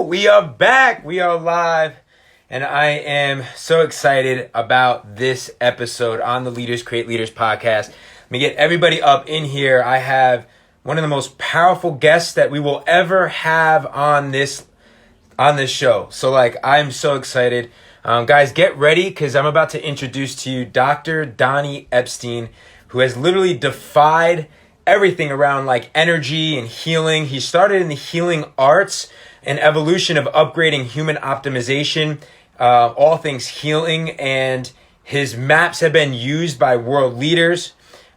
We are back. We are live. And I am so excited about this episode on the Leaders Create Leaders podcast. Let me get everybody up in here. I have one of the most powerful guests that we will ever have on this show. So I'm so excited. Guys, get ready because I'm about to introduce to you Dr. Donnie Epstein, who has literally defied everything around energy and healing. He started in the healing arts and evolution of upgrading human optimization, all things healing, and his maps have been used by world leaders,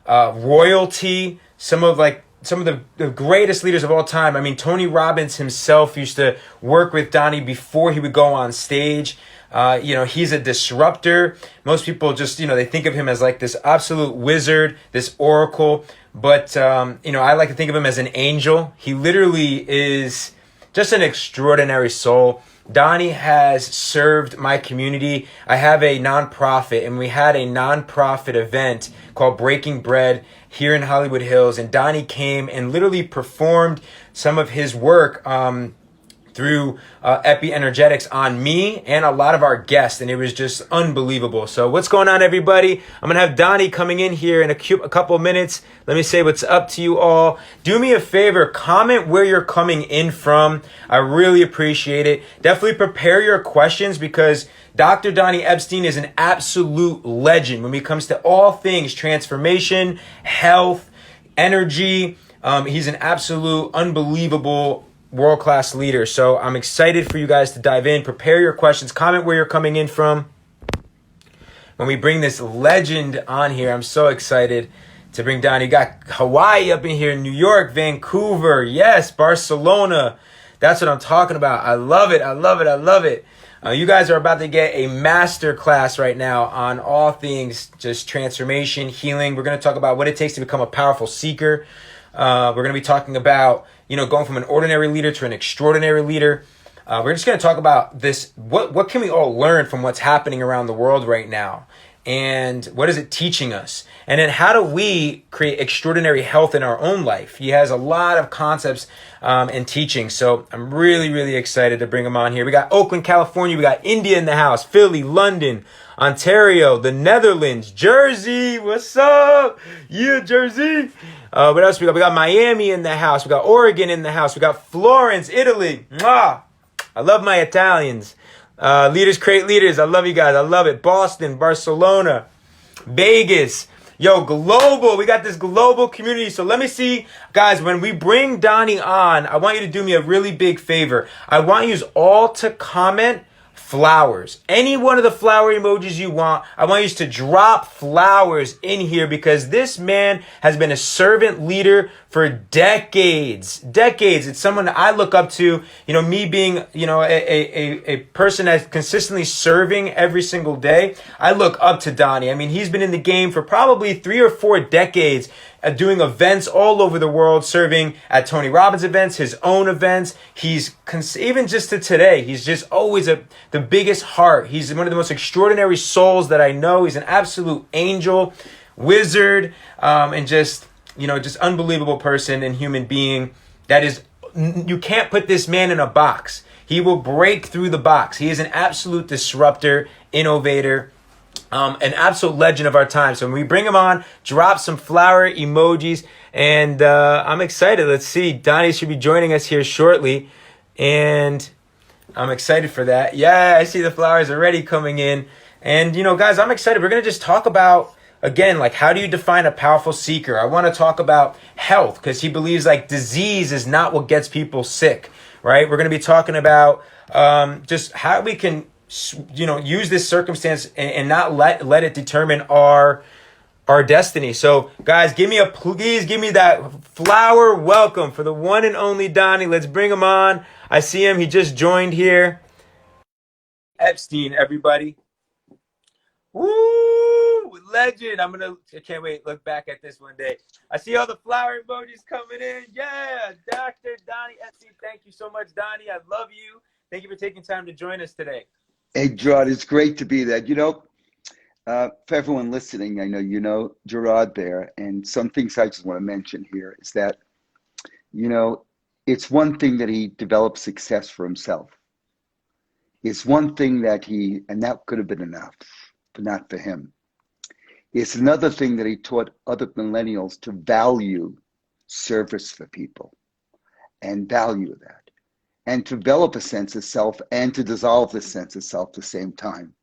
royalty, some of the greatest leaders of all time. I mean, Tony Robbins himself used to work with Donnie before he would go on stage. He's a disruptor. Most people just, they think of him as this absolute wizard, this oracle. But, I like to think of him as an angel. He literally is just an extraordinary soul. Donnie has served my community. I have a nonprofit, and we had a nonprofit event called Breaking Bread here in Hollywood Hills. And Donnie came and literally performed some of his work through epi-energetics on me and a lot of our guests, and it was just unbelievable. So what's going on, everybody? I'm gonna have Donnie coming in here in a couple of minutes. Let me say what's up to you all. Do me a favor, comment where you're coming in from. I really appreciate it. Definitely prepare your questions because Dr. Donnie Epstein is an absolute legend when it comes to all things transformation, health, energy. He's an absolute unbelievable world-class leader. So I'm excited for you guys to dive in. Prepare your questions. Comment where you're coming in from. When we bring this legend on here, I'm so excited to bring Donnie. You got Hawaii up in here, New York, Vancouver. Yes, Barcelona. That's what I'm talking about. I love it. I love it. I love it. You guys are about to get a master class right now on all things just transformation, healing. We're going to talk about what it takes to become a powerful seeker. We're going to be talking about, going from an ordinary leader to an extraordinary leader. We're just going to talk about this. What can we all learn from what's happening around the world right now? And what is it teaching us? And then how do we create extraordinary health in our own life? He has a lot of concepts and teaching. So I'm really, really excited to bring him on here. We got Oakland, California. We got India in the house, Philly, London, Ontario, the Netherlands, Jersey. What's up? Yeah, Jersey. What else we got? We got Miami in the house. We got Oregon in the house. We got Florence, Italy. Mwah! I love my Italians. Leaders create leaders. I love you guys. I love it. Boston, Barcelona, Vegas. Yo, global. We got this global community. So let me see, guys, when we bring Donnie on, I want you to do me a really big favor. I want you all to comment flowers. Any one of the flower emojis you want. I want you to drop flowers in here because this man has been a servant leader for decades. Decades. It's someone that I look up to, me being, a person that's consistently serving every single day. I look up to Donnie. I mean, he's been in the game for probably 3 or 4 decades, doing events all over the world, serving at Tony Robbins events, his own events. He's even just to today, he's just always the biggest heart. He's one of the most extraordinary souls that I know. He's an absolute angel, wizard, and just unbelievable person and human being. That is, you can't put this man in a box. He will break through the box. He is an absolute disruptor, innovator, an absolute legend of our time. So when we bring him on, drop some flower emojis, and I'm excited. Let's see. Donnie should be joining us here shortly, and I'm excited for that. Yeah, I see the flowers already coming in. And, guys, I'm excited. We're going to just talk about, again, how do you define a powerful seeker? I want to talk about health because he believes disease is not what gets people sick, right? We're going to be talking about just how we can use this circumstance and not let it determine our destiny. So guys, please give me that flower welcome for the one and only Donnie. Let's bring him on. I see him. He just joined here. Epstein, everybody. Woo! Legend. I can't wait. Look back at this one day. I see all the flower emojis coming in. Yeah. Dr. Donnie Epstein. Thank you so much, Donnie. I love you. Thank you for taking time to join us today. Hey, Gerard, it's great to be there. For everyone listening, I know you know Gerard there, and some things I just want to mention here is that, it's one thing that he developed success for himself. is one thing that and that could have been enough, but not for him. It's another thing that he taught other millennials to value service for people and value that and to develop a sense of self and to dissolve the sense of self at the same time.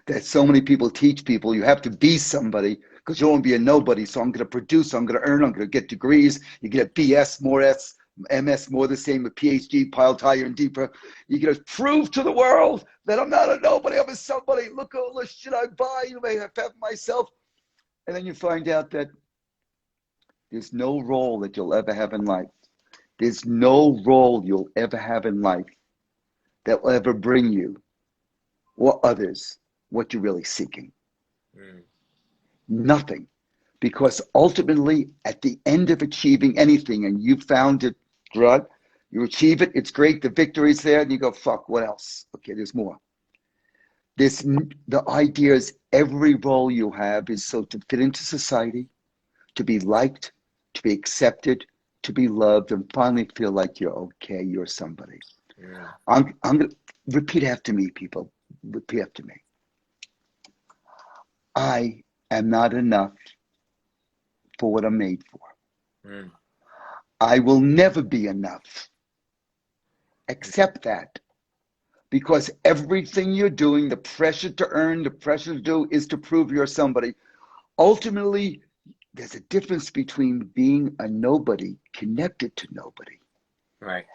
That so many people teach people you have to be somebody because you don't want to be a nobody. So I'm going to produce, I'm going to earn, I'm going to get degrees. You get a BS, more S, MS, more the same, a PhD piled higher and deeper. You got to prove to the world that I'm not a nobody, I'm a somebody. Look at all the shit I buy, you may have myself. And then you find out that there's no role that you'll ever have in life. There's no role you'll ever have in life that will ever bring you or others what you're really seeking. Nothing. Because ultimately, at the end of achieving anything, and you found it, Gerard, you achieve it, it's great, the victory's there, and you go, fuck, what else? Okay, there's more. The idea is every role you have is so to fit into society, to be liked, to be accepted, to be loved, and finally feel like you're okay, you're somebody. Yeah. I'm going to repeat after me, people. Repeat after me. I am not enough for what I'm made for. I will never be enough. Accept that. Because everything you're doing, the pressure to earn, the pressure to do is to prove you're somebody. Ultimately, there's a difference between being a nobody connected to nobody. Right.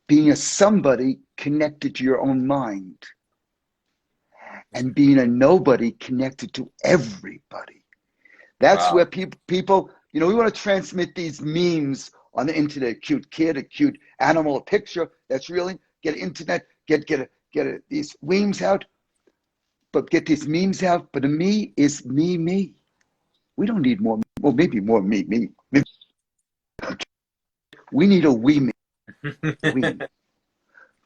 Being a somebody connected to your own mind. And being a nobody connected to everybody. That's where people, you know, we want to transmit these memes on the internet, a cute kid, a cute animal, a picture that's really, get internet, get these memes out, but get these memes out. But a me is me. We don't need more, well, maybe more me. Maybe. We need a we me. We.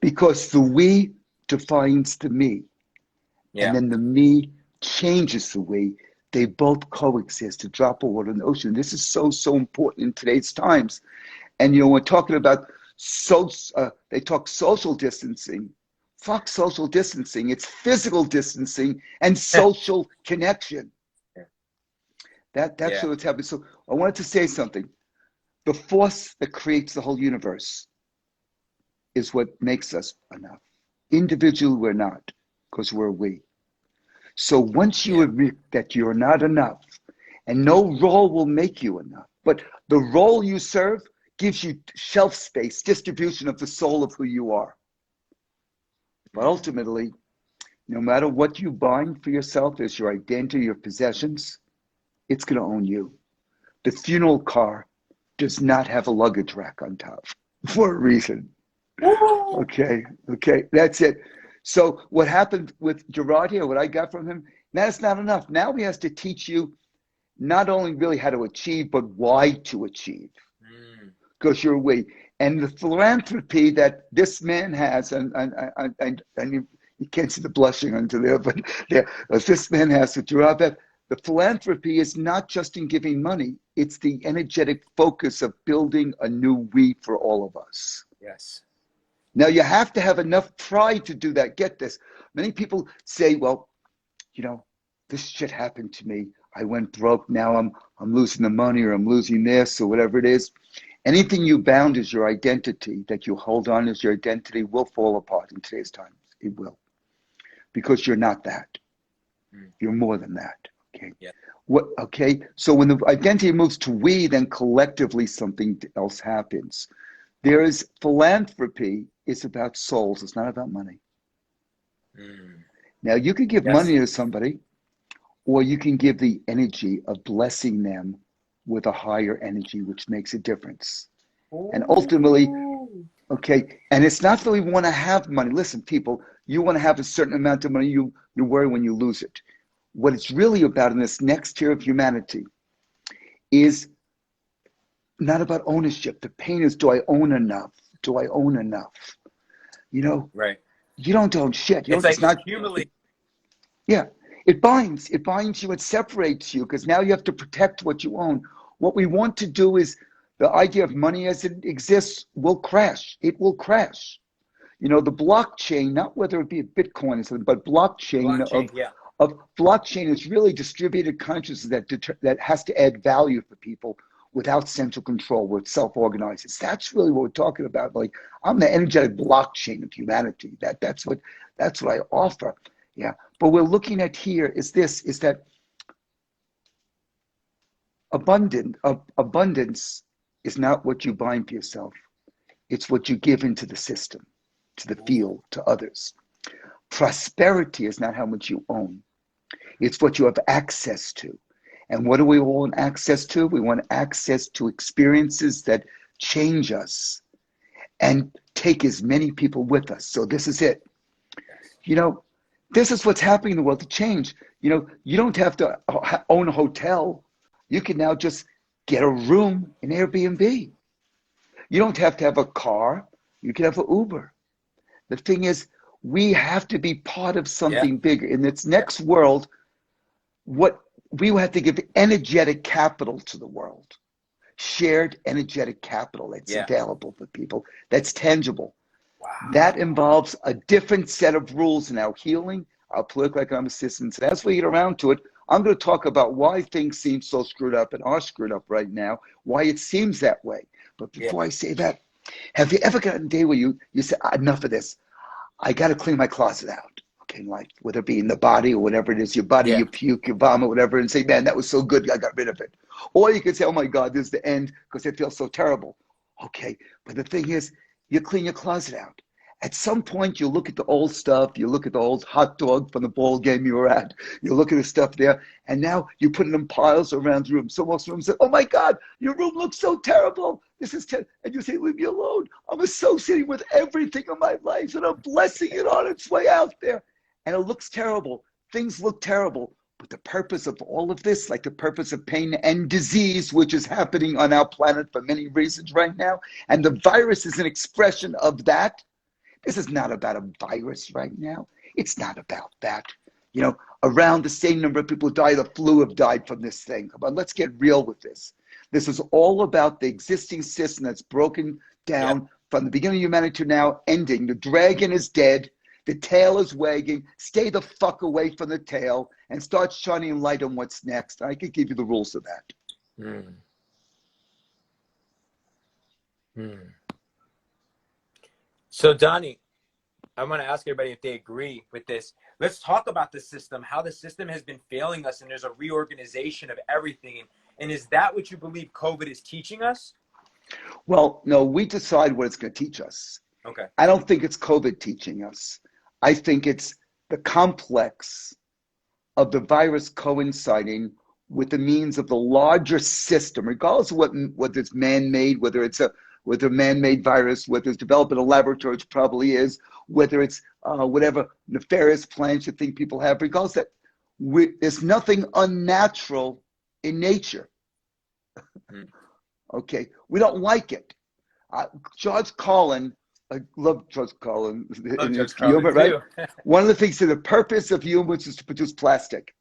Because the we defines the me. Yeah. And then the me changes the we. They both coexist, a drop of water in the ocean. This is so important in today's times. And, you know, we're talking about, they talk social distancing. Fuck social distancing. It's physical distancing and social connection. That's what's happening. So I wanted to say something. The force that creates the whole universe is what makes us enough. Individually, we're not, because we're we. So once you admit that you're not enough, and no role will make you enough, but the role you serve gives you shelf space, distribution of the soul of who you are. But ultimately, no matter what you bind for yourself as your identity, your possessions, it's going to own you. The funeral car does not have a luggage rack on top for a reason. Okay, that's it. So what happened with Gerard here, what I got from him, that's not enough. Now he has to teach you not only really how to achieve, but why to achieve. Because you're away. And the philanthropy that this man has, and you can't see the blushing under there, but this man has with Gerard, the philanthropy is not just in giving money. It's the energetic focus of building a new we for all of us. Yes. Now, you have to have enough pride to do that. Get this. Many people say, well, you know, this shit happened to me. I went broke. Now I'm losing the money, or I'm losing this, or whatever it is. Anything you bound as your identity, that you hold on as your identity, will fall apart in today's times. It will. Because you're not that. You're more than that. Okay. Yeah. Okay. So when the identity moves to we, then collectively something else happens. There is philanthropy. It's about souls. It's not about money. Now, you can give money to somebody, or you can give the energy of blessing them with a higher energy, which makes a difference. And ultimately, okay, and it's not that we want to have money. Listen, people, you want to have a certain amount of money, you worry when you lose it. What it's really about in this next tier of humanity is not about ownership. The pain is, do I own enough? Do I own enough? You know, right. You don't own shit. It's not accumulate. Yeah, it binds you, it separates you, because now you have to protect what you own. What we want to do is, the idea of money as it exists will crash. It will crash. You know, the blockchain, not whether it be a Bitcoin or something, but Blockchain, yeah. of blockchain is really distributed consciousness that has to add value for people without central control, where it self-organizes. That's really what we're talking about. Like, I'm the energetic blockchain of humanity. That's what I offer. Yeah. But we're looking at here is that abundance is not what you bind to yourself. It's what you give into the system, to the field, to others. Prosperity is not how much you own. It's what you have access to. And what do we want access to? We want access to experiences that change us and take as many people with us. So this is it. You know, this is what's happening in the world to change. You know, you don't have to own a hotel. You can now just get a room in Airbnb. You don't have to have a car. You can have an Uber. The thing is, we have to be part of something bigger. In this next world, what we have to give energetic capital to the world. Shared energetic capital that's available for people, that's tangible. Wow. That involves a different set of rules in our healing, our political economic systems. And as we get around to it, I'm going to talk about why things seem so screwed up and are screwed up right now, why it seems that way. But before I say that, have you ever gotten a day where you say, enough of this, I got to clean my closet out? Okay, like whether it be in the body or whatever it is, your body, you puke, you vomit, whatever, and say, man, that was so good, I got rid of it. Or you could say, oh my God, this is the end because it feels so terrible. Okay, but the thing is, you clean your closet out. At some point, you look at the old stuff, you look at the old hot dog from the ball game you were at, you look at the stuff there, and now you put it in piles around the room. So most rooms say, oh my God, your room looks so terrible. This is and you say, leave me alone. I'm associating with everything in my life, and I'm blessing it on its way out there. And it looks terrible. Things look terrible. But the purpose of all of this, like the purpose of pain and disease, which is happening on our planet for many reasons right now, and the virus is an expression of that. This is not about a virus right now. It's not about that. You know, around the same number of people who die of the flu have died from this thing. But let's get real with this. This is all about the existing system that's broken down from the beginning of humanity to now ending. The dragon is dead. The tail is wagging. Stay the fuck away from the tail and start shining light on what's next. I could give you the rules of that. So, Donnie, I want to ask everybody if they agree with this. Let's talk about the system, how the system has been failing us, and there's a reorganization of everything. And is that what you believe COVID is teaching us? Well, no, we decide what it's going to teach us. Okay. I don't think it's COVID teaching us. I think it's the complex of the virus coinciding with the means of the larger system, regardless of whether it's man-made, whether it's a man-made virus, whether it's developed in a laboratory, which probably is, whether it's whatever nefarious plans you think people have, regardless that there's nothing unnatural in nature. Okay, we don't like it. George Carlin, I love George Carlin. Humor, right? One of the things that the purpose of humor is to produce plastic,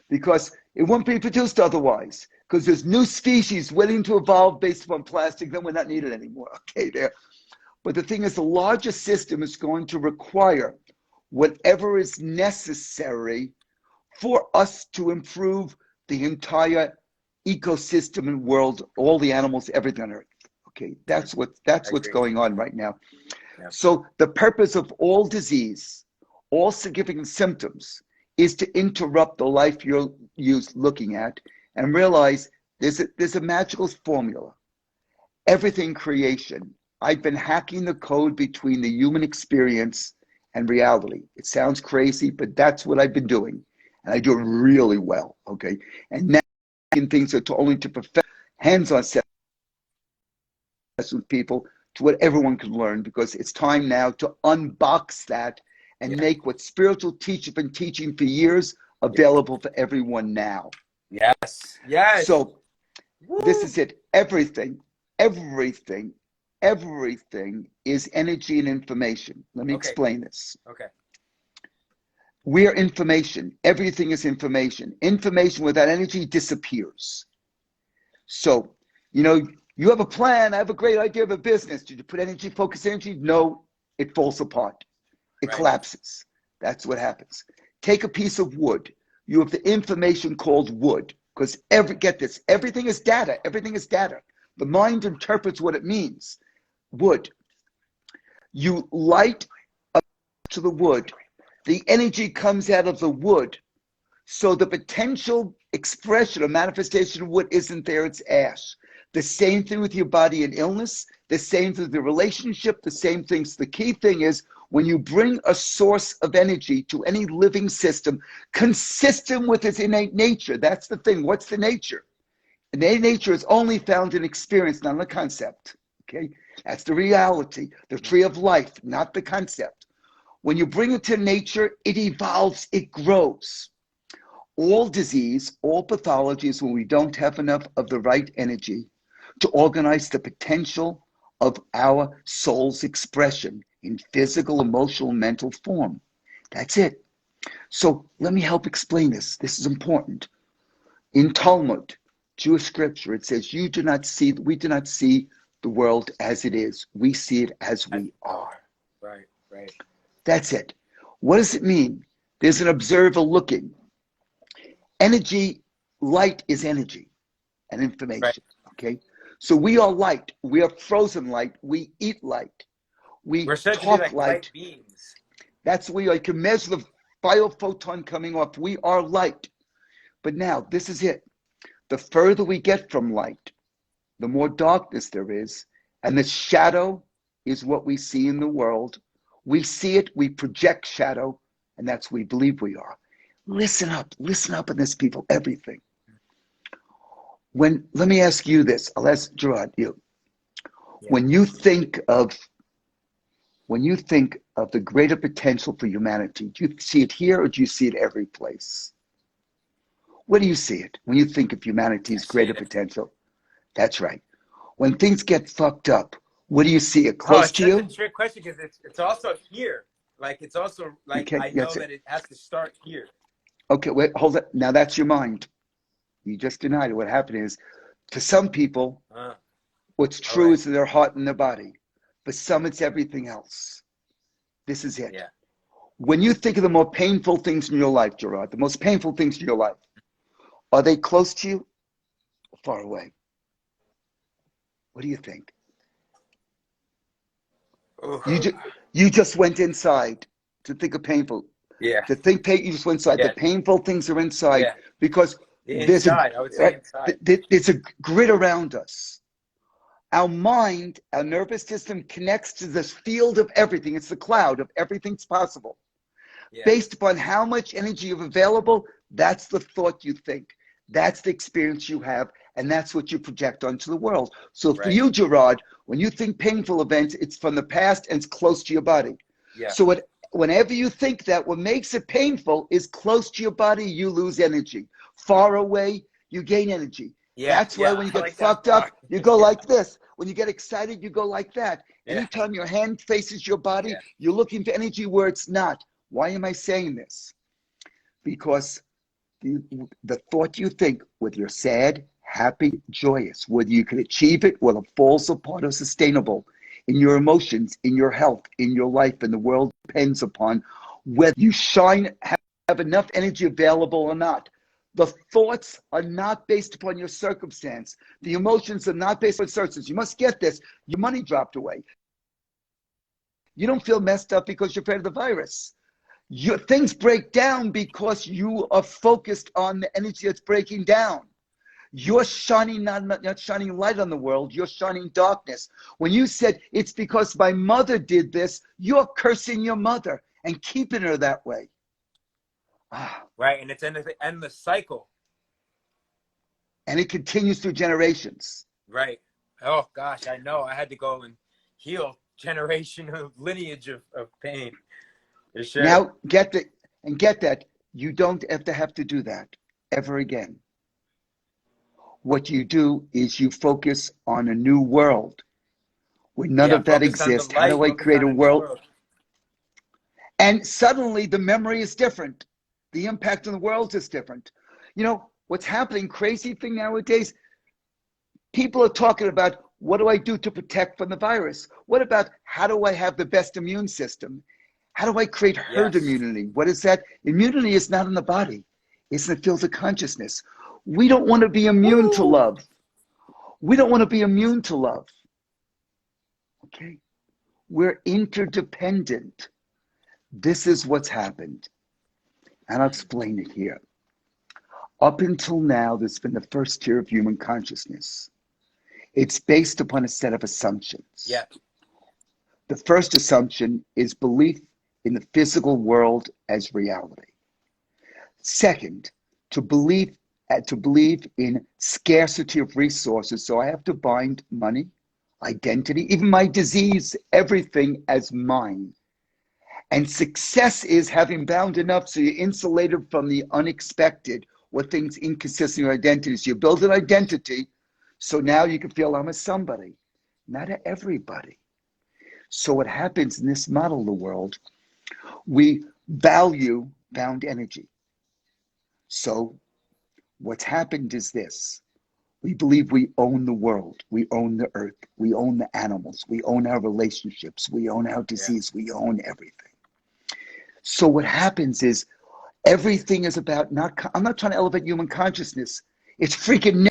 because it won't be produced otherwise. Because there's new species waiting to evolve based upon plastic, then we're not needed anymore. Okay, there. But the thing is, the larger system is going to require whatever is necessary for us to improve the entire ecosystem and world, all the animals, everything on Earth. Okay, that's what's going on right now. Yeah. So the purpose of all disease, all significant symptoms, is to interrupt the life you're looking at and realize there's a magical formula. Everything creation. I've been hacking the code between the human experience and reality. It sounds crazy, but that's what I've been doing. And I do it really well, okay? And now things are only to perfect hands-on sessions with people to what everyone can learn, because it's time now to unbox that and make what spiritual teachers have been teaching for years available for everyone now. Yes. Yes. So this is it. Everything is energy and information. Let me explain this. Okay. We are information. Everything is information. Information without energy disappears. So, you know, you have a plan. I have a great idea of a business. Did you put energy, focus energy? No. it falls apart. It Right. collapses. That's what happens. Take a piece of wood. You have the information called wood, because get this, everything is data. Everything is data. The mind interprets what it means. Wood. You light up to the wood. The energy comes out of the wood. So the potential expression or manifestation of wood isn't there, it's ash. The same thing with your body and illness, the same thing with the relationship, the same things. The key thing is when you bring a source of energy to any living system consistent with its innate nature, that's the thing. What's the nature? Innate nature is only found in experience, not in a concept. Okay? That's the reality, the tree of life, not the concept. When you bring it to nature, it evolves, it grows. All disease, all pathology is when we don't have enough of the right energy to organize the potential of our soul's expression in physical, emotional, mental form. That's it. So let me help explain this. This is important. In Talmud, Jewish scripture, it says, we do not see the world as it is. We see it as we are. Right, right. That's it. What does it mean? There's an observer looking. Energy, light is energy and information, Right. okay? So we are light. We are frozen light. We eat light. We're said to be talk like light beings. That's where you can measure the biophoton coming off. We are light. But now, this is it. The further we get from light, the more darkness there is. And the shadow is what we see in the world. We see it, we project shadow, and that's what we believe we are. Listen up in this, people, everything. Let me ask you this, I'll ask Gerard, you. Yeah. When you think of the greater potential for humanity, do you see it here or do you see it every place? Where do you see it when you think of humanity's greater potential? That's right. When things get fucked up, where do you see it? Close to you? It's a trick question because it's also here. Like it's also like Okay, I know that it has to start here. Okay, wait, hold it. Now that's your mind. You just denied it. What happened is, to some people, what's true is their heart and their body. For some, it's everything else. This is it. Yeah. When you think of the more painful things in your life, Gerard, the most painful things in your life, are they close to you or far away? What do you think? You just went inside to think of painful. Yeah. To think you just went inside. Yeah. The painful things are inside because inside, I would say inside. There's a grid around us. Our mind, our nervous system connects to this field of everything. It's the cloud of everything's possible. Yeah. Based upon how much energy you have available, that's the thought you think. That's the experience you have, and that's what you project onto the world. So for you, Gerard, when you think painful events, it's from the past and it's close to your body. Yeah. So whenever you think that, what makes it painful is close to your body, you lose energy. Far away, you gain energy. Yeah. That's why when you get fucked up, you go like this. When you get excited, you go like that. Yeah. Anytime your hand faces your body, you're looking for energy where it's not. Why am I saying this? Because the thought you think, whether you're sad, happy, joyous, whether you can achieve it, whether it falls apart or sustainable, in your emotions, in your health, in your life, and the world depends upon whether you have enough energy available or not. The thoughts are not based upon your circumstance. The emotions are not based on circumstances. You must get this. Your money dropped away. You don't feel messed up because you're afraid of the virus. Things break down because you are focused on the energy that's breaking down. You're shining, not shining light on the world, you're shining darkness. When you said, it's because my mother did this, you're cursing your mother and keeping her that way. Right, and it's an endless cycle. And it continues through generations. Right. Oh, gosh, I know. I had to go and heal generational lineage of pain. Sure. Now, get that. You don't have to do that ever again. What you do is you focus on a new world where none of that exists. How do I create a world? And suddenly the memory is different. The impact on the world is different. You know, what's happening, crazy thing nowadays, people are talking about what do I do to protect from the virus? What about how do I have the best immune system? How do I create herd immunity? What is that? Immunity is not in the body. It's in the fields of consciousness. We don't want to be immune to love. We don't want to be immune to love. Okay? We're interdependent. This is what's happened. And I'll explain it here. Up until now, there's been the first tier of human consciousness. It's based upon a set of assumptions. Yeah. The first assumption is belief in the physical world as reality. Second, to believe in scarcity of resources. So I have to bind money, identity, even my disease, everything as mine. And success is having bound enough so you're insulated from the unexpected or things inconsistent with your identity. So you build an identity, so now you can feel I'm a somebody, not a everybody. So what happens in this model of the world, we value bound energy. So what's happened is this. We believe we own the world. We own the earth. We own the animals. We own our relationships. We own our disease. We own everything. So what happens is everything is about I'm not trying to elevate human consciousness. It's freaking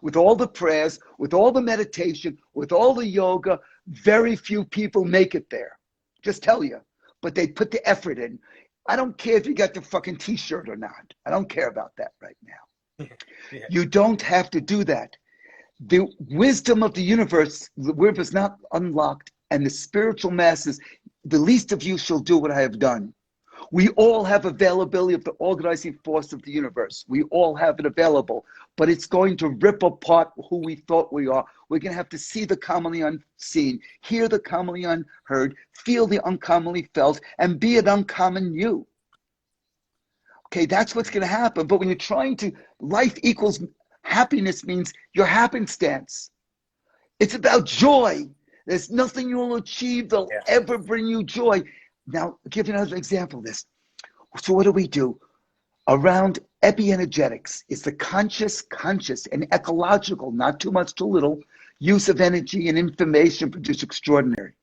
with all the prayers, with all the meditation, with all the yoga, very few people make it there. Just tell you. But they put the effort in. I don't care if you got the fucking t-shirt or not. I don't care about that right now. Yeah. You don't have to do that. The wisdom of the universe is not unlocked, and the spiritual masses, the least of you shall do what I have done. We all have availability of the organizing force of the universe. We all have it available, but it's going to rip apart who we thought we are. We're going to have to see the commonly unseen, hear the commonly unheard, feel the uncommonly felt, and be an uncommon you. Okay, that's what's going to happen. But when you're trying to, life equals happiness means your happenstance. It's about joy. There's nothing you will achieve that'll ever bring you joy. Now, I'll give you another example of this. So what do? Around epienergetics is the conscious and ecological, not too much, too little, use of energy and information produce extraordinary.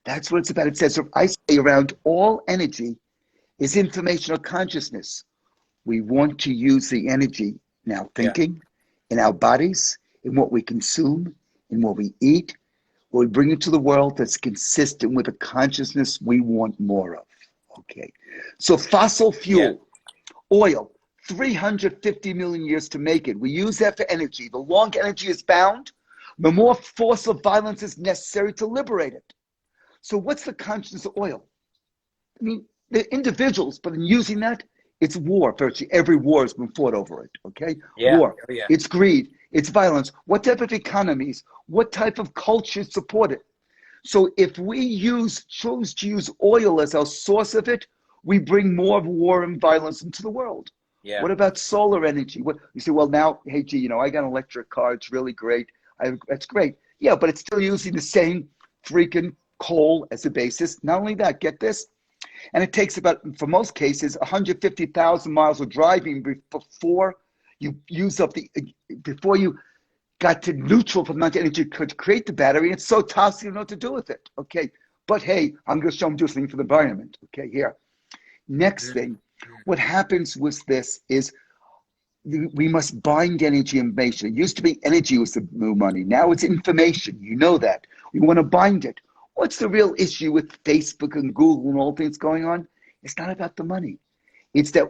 That's what it's about. It says, I say around all energy is information or consciousness. We want to use the energy now thinking in our bodies, in what we consume, in what we eat, we bring it to the world that's consistent with the consciousness we want more of. Okay. So fossil fuel, oil, 350 million years to make it. We use that for energy. The longer energy is bound, the more force of violence is necessary to liberate it. So what's the consciousness of oil? I mean, the individuals, but in using that, it's war. Virtually every war has been fought over it. Okay. War. It's greed. It's violence. What type of economies? What type of culture support it? So if we choose to use oil as our source of it, we bring more of war and violence into the world. Yeah. What about solar energy? What you say? Well, now, hey, gee, I got an electric car. It's really great. That's great. Yeah, but it's still using the same freaking coal as a basis. Not only that, get this. And it takes about, for most cases, 150,000 miles of driving before you use up before you got to neutral for the amount of energy to create the battery. It's so toxic, you don't know what to do with it. Okay. But hey, I'm going to show them do something for the environment. Okay, here. Next thing, what happens with this is we must bind energy and information. It used to be energy was the new money. Now it's information. You know that. We want to bind it. What's the real issue with Facebook and Google and all things going on? It's not about the money. It's that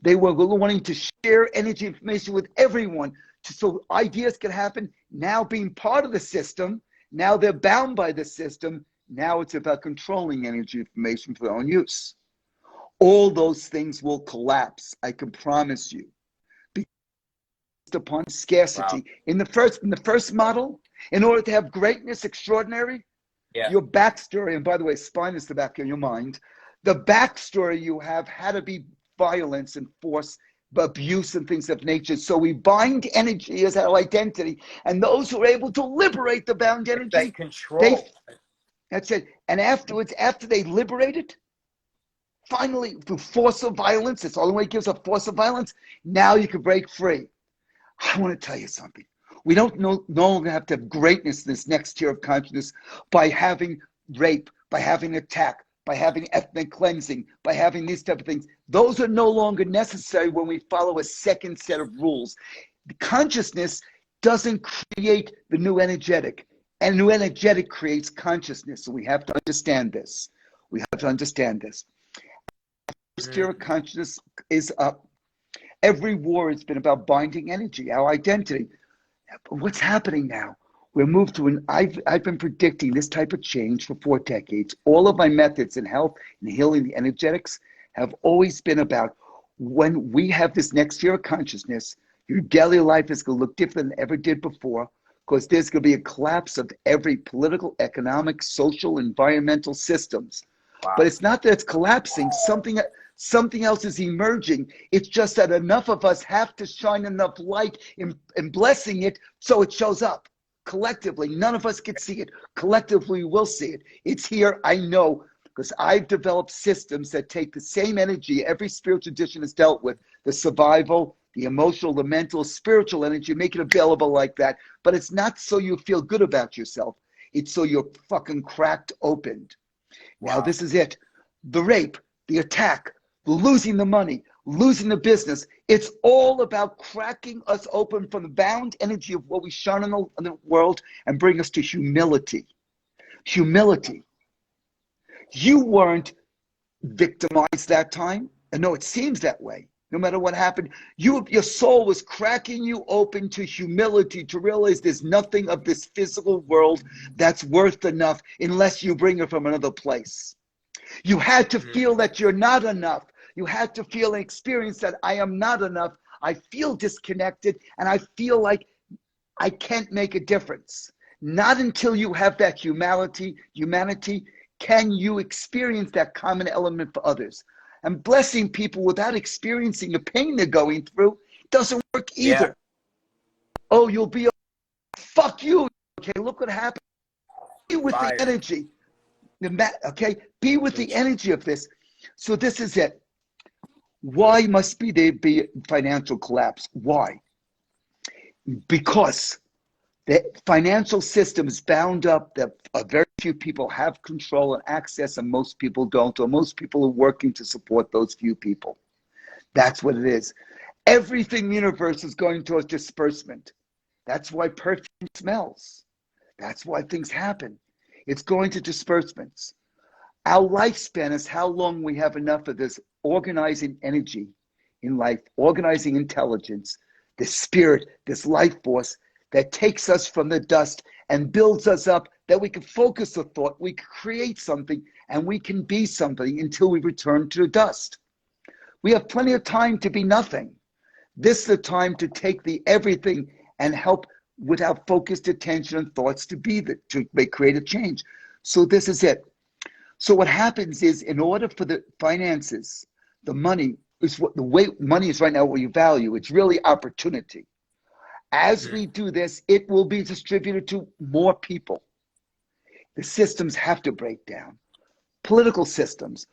they were wanting to share energy information with everyone so ideas can happen. Now being part of the system, now they're bound by the system. Now it's about controlling energy information for their own use. All those things will collapse, I can promise you, based upon scarcity. Wow. In the first model, in order to have greatness, extraordinary, your backstory, and by the way, spine is the back of your mind, the backstory you have had to be violence and force, abuse and things of nature. So we bind energy as our identity, and those who are able to liberate the bound energy, control. That's it. And afterwards, after they liberate it, finally, through force of violence, it's the only way it gives a force of violence, now you can break free. I want to tell you something. We don't no longer have to have greatness in this next tier of consciousness by having rape, by having attack, by having ethnic cleansing, by having these type of things. Those are no longer necessary when we follow a second set of rules. The consciousness doesn't create the new energetic, and new energetic creates consciousness. So we have to understand this. We have to understand this. The tier of consciousness is up. Every war has been about binding energy, our identity. What's happening now? We're moved to I've been predicting this type of change for 4 decades. All of my methods in health and healing the energetics have always been about when we have this next tier of consciousness, your daily life is going to look different than it ever did before, because there's going to be a collapse of every political, economic, social, environmental systems. Wow. But it's not that it's collapsing. Something else is emerging. It's just that enough of us have to shine enough light in blessing it so it shows up. Collectively, none of us can see it. Collectively, we'll see it. It's here, I know, because I've developed systems that take the same energy every spiritual tradition has dealt with, the survival, the emotional, the mental, spiritual energy, make it available like that. But it's not so you feel good about yourself. It's so you're fucking cracked opened. Wow. Now, this is it. The rape, the attack, the losing the money, losing the business. It's all about cracking us open from the bound energy of what we shine in the world and bring us to humility. Humility. You weren't victimized that time. And no, it seems that way. No matter what happened, your soul was cracking you open to humility, to realize there's nothing of this physical world that's worth enough unless you bring it from another place. You had to feel that you're not enough. You had to feel and experience that I am not enough. I feel disconnected and I feel like I can't make a difference. Not until you have that humanity can you experience that common element for others. And blessing people without experiencing the pain they're going through doesn't work either. Yeah. Oh, you'll be, fuck you. Okay, look what happened. Be with the energy. Okay, be with the energy of this. So this is it. Why must there be financial collapse? Why? Because the financial system is bound up that very few people have control and access and most people don't, or most people are working to support those few people. That's what it is. Everything in the universe is going towards disbursement. That's why perfume smells. That's why things happen. It's going to disbursements. Our lifespan is how long we have enough of this organizing energy in life, organizing intelligence, this spirit, this life force that takes us from the dust and builds us up, that we can focus the thought, we can create something, and we can be something until we return to the dust. We have plenty of time to be nothing. This is the time to take the everything and help with our focused attention and thoughts to create a change. So this is it. So what happens is, in order for the finances, the money is what the way money is right now, what you value. It's really opportunity. As we do this, it will be distributed to more people. The systems have to break down. Political systems,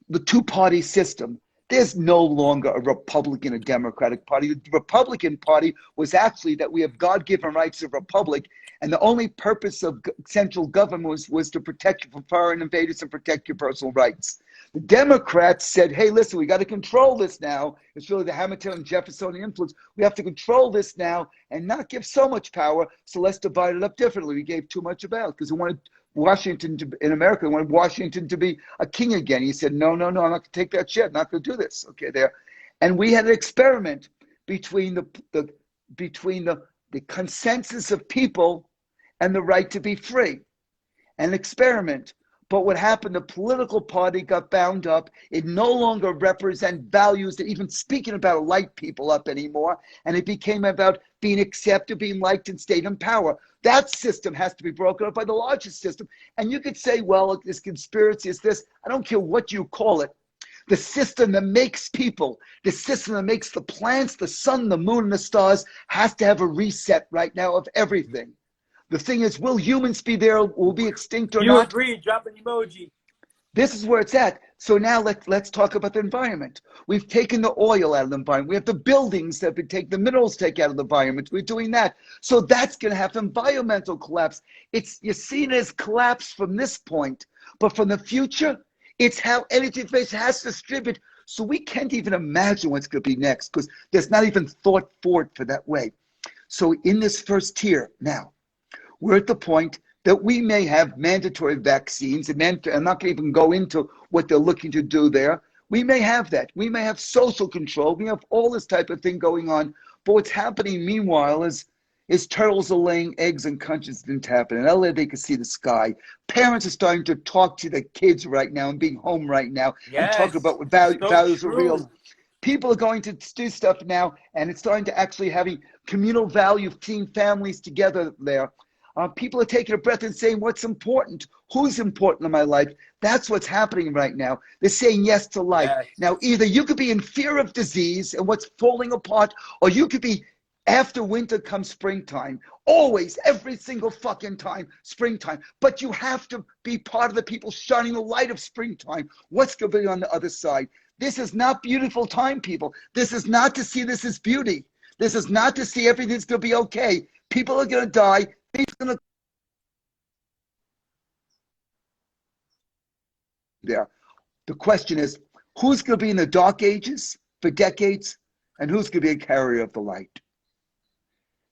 the two-party system. There's no longer a Republican or Democratic Party. The Republican Party was actually that we have God-given rights of republic, and the only purpose of central government was to protect you from foreign invaders and protect your personal rights. The Democrats said, hey, listen, we got to control this now. It's really the Hamilton and Jeffersonian influence. We have to control this now and not give so much power, so let's divide it up differently. We gave too much about because we wanted Washington in America, we wanted Washington to be a king again. He said, no, I'm not going to take that shit. I'm not going to do this. Okay, there. And we had an experiment between the consensus of people and the right to be free. An experiment. But what happened, the political party got bound up. It no longer represent values that even speaking about light people up anymore. And it became about being accepted, being liked, and stayed in power. That system has to be broken up by the largest system. And you could say, well, this conspiracy is this. I don't care what you call it. The system that makes people, the system that makes the plants, the sun, the moon, and the stars has to have a reset right now of everything. The thing is, will humans be there? Will be extinct or not? You agree? Drop an emoji. This is where it's at. So now let's talk about the environment. We've taken the oil out of the environment. We have the buildings that have been taken, the minerals taken out of the environment. We're doing that. So that's going to have environmental collapse. You're seeing it as collapse from this point, but from the future, it's how energy information has to distribute. So we can't even imagine what's going to be next because there's not even thought forward for that way. So in this first tier now, we're at the point that we may have mandatory vaccines, and I'm not going to even go into what they're looking to do there. We may have that. We may have social control. We have all this type of thing going on. But what's happening meanwhile is turtles are laying eggs and countries didn't happen. In LA, they can see the sky. Parents are starting to talk to their kids right now and being home right now and talk about what values are real. People are going to do stuff now, and it's starting to actually having communal value of seeing families together there. People are taking a breath and saying, what's important? Who's important in my life? That's what's happening right now. They're saying yes to life. Yes. Now, either you could be in fear of disease and what's falling apart, or you could be after winter comes springtime. Always, every single fucking time, springtime. But you have to be part of the people shining the light of springtime. What's going to be on the other side? This is not beautiful time, people. This is not to see this as beauty. This is not to see everything's going to be okay. People are going to die. There. The question is, who's going to be in the dark ages for decades, and who's going to be a carrier of the light?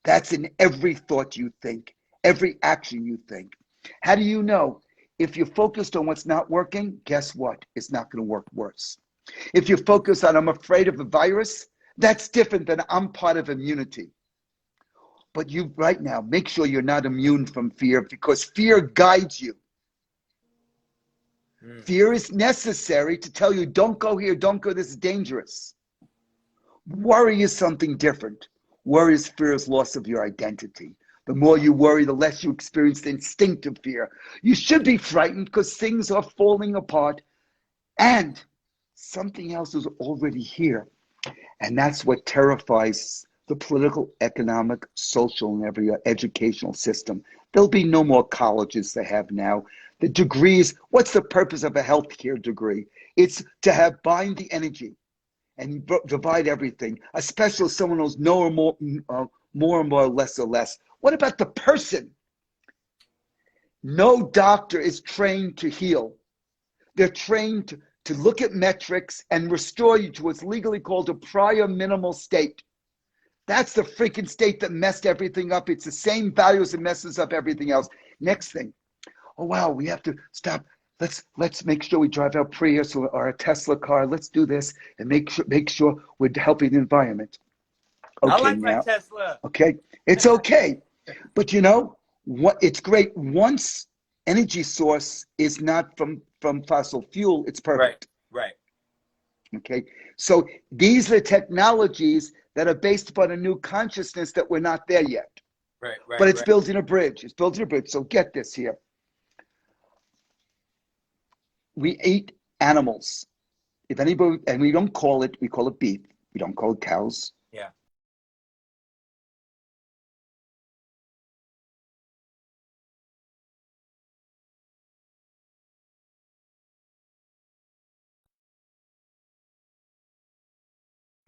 That's in every thought you think, every action you think. How do you know? If you're focused on what's not working, guess what? It's not going to work worse. If you're focused on, I'm afraid of the virus, that's different than I'm part of immunity. But you right now, make sure you're not immune from fear, because fear guides you. Fear is necessary to tell you, don't go here, don't go, this is dangerous. Worry is something different. Worry is fear's loss of your identity. The more you worry, the less you experience the instinctive fear. You should be frightened because things are falling apart, and something else is already here. And that's what terrifies the political, economic, social, and every educational system. There'll be no more colleges they have now. The degrees, what's the purpose of a healthcare degree? It's to bind the energy and divide everything, especially someone who's more and more, less or less. What about the person? No doctor is trained to heal. They're trained to look at metrics and restore you to what's legally called a prior minimal state. That's the freaking state that messed everything up. It's the same values that messes up everything else. Next thing. Oh, wow, we have to stop. Let's make sure we drive our Prius or a Tesla car. Let's do this and make sure we're helping the environment. Okay, I like my Tesla. Okay, it's okay. But you know, it's great. Once energy source is not from fossil fuel, it's perfect. Right. Okay, so these are technologies that are based upon a new consciousness that we're not there yet. Right. But it's building a bridge. It's building a bridge. So get this here. We eat animals. If anybody, and we call it beef. We don't call it cows. Yeah.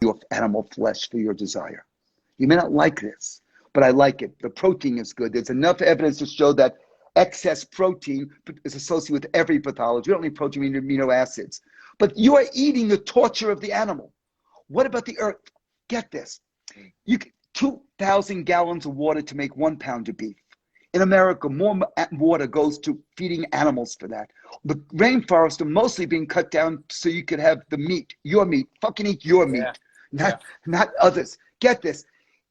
Of animal flesh for your desire. You may not like this, but I like it. The protein is good. There's enough evidence to show that excess protein is associated with every pathology. Not only protein, we need amino acids. But you are eating the torture of the animal. What about the earth? Get this. 2,000 gallons of water to make 1 pound of beef. In America, more water goes to feeding animals for that. The rainforests are mostly being cut down so you could have the meat, your meat. Fucking eat your meat, not others. Get this.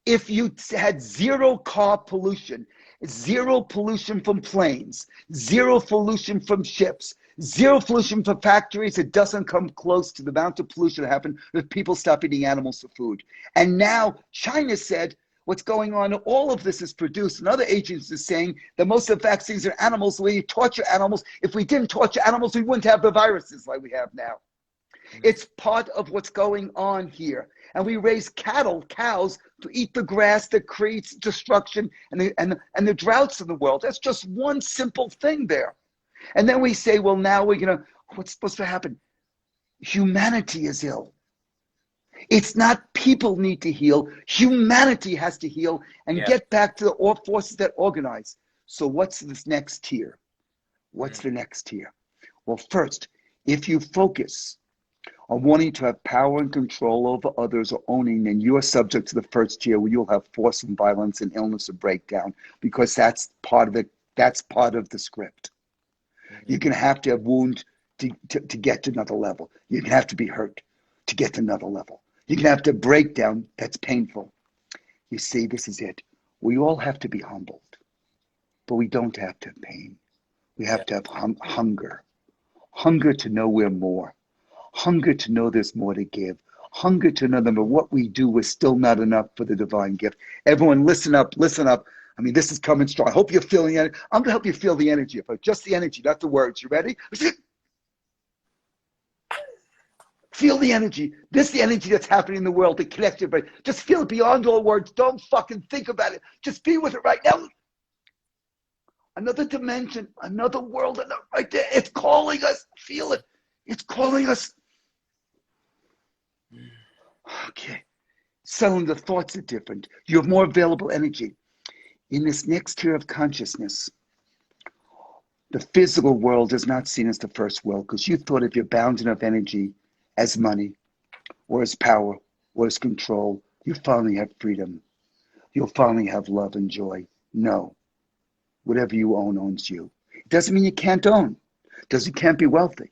If you had zero car pollution, zero pollution from planes, zero pollution from ships, zero pollution from factories, it doesn't come close to the amount of pollution that happened if people stop eating animals for food. And now China said, what's going on, all of this is produced, and other agencies are saying that most of the vaccines are animals, we torture animals. If we didn't torture animals, we wouldn't have the viruses like we have now. It's part of what's going on here. And we raise cows, to eat the grass that creates destruction and the droughts in the world. That's just one simple thing there. And then we say, well, now we're going to What's supposed to happen? Humanity is ill. It's not people need to heal. Humanity has to heal and get back to the forces that organize. So what's this next tier? What's the next tier? Well, first, if you focus on wanting to have power and control over others or owning, then you are subject to the first tier where you'll have force and violence and illness or breakdown, because that's part of it. That's part of the script. You're going to have wounds to get to another level. You're going to have to be hurt to get to another level. You're going to have to break down. That's painful. You see, this is it. We all have to be humbled, but we don't have to have pain. We have to have hunger. Hunger to know we're more. Hunger to know there's more to give. Hunger to know that what we do is still not enough for the divine gift. Everyone, listen up, listen up. I mean, this is coming strong. I hope you're feeling it. I'm going to help you feel the energy, but just the energy, not the words. You ready? Feel the energy. This is the energy that's happening in the world, the collective. Just feel it beyond all words. Don't fucking think about it. Just be with it right now. Another dimension, another world, right there. It's calling us. Feel it. It's calling us. Okay. Suddenly the thoughts are different. You have more available energy. In this next tier of consciousness, the physical world is not seen as the first world, because you thought if you're bound enough energy as money or as power or as control, you finally have freedom. You'll finally have love and joy. No. Whatever you own owns you. It doesn't mean you can't own. It doesn't mean you can't be wealthy.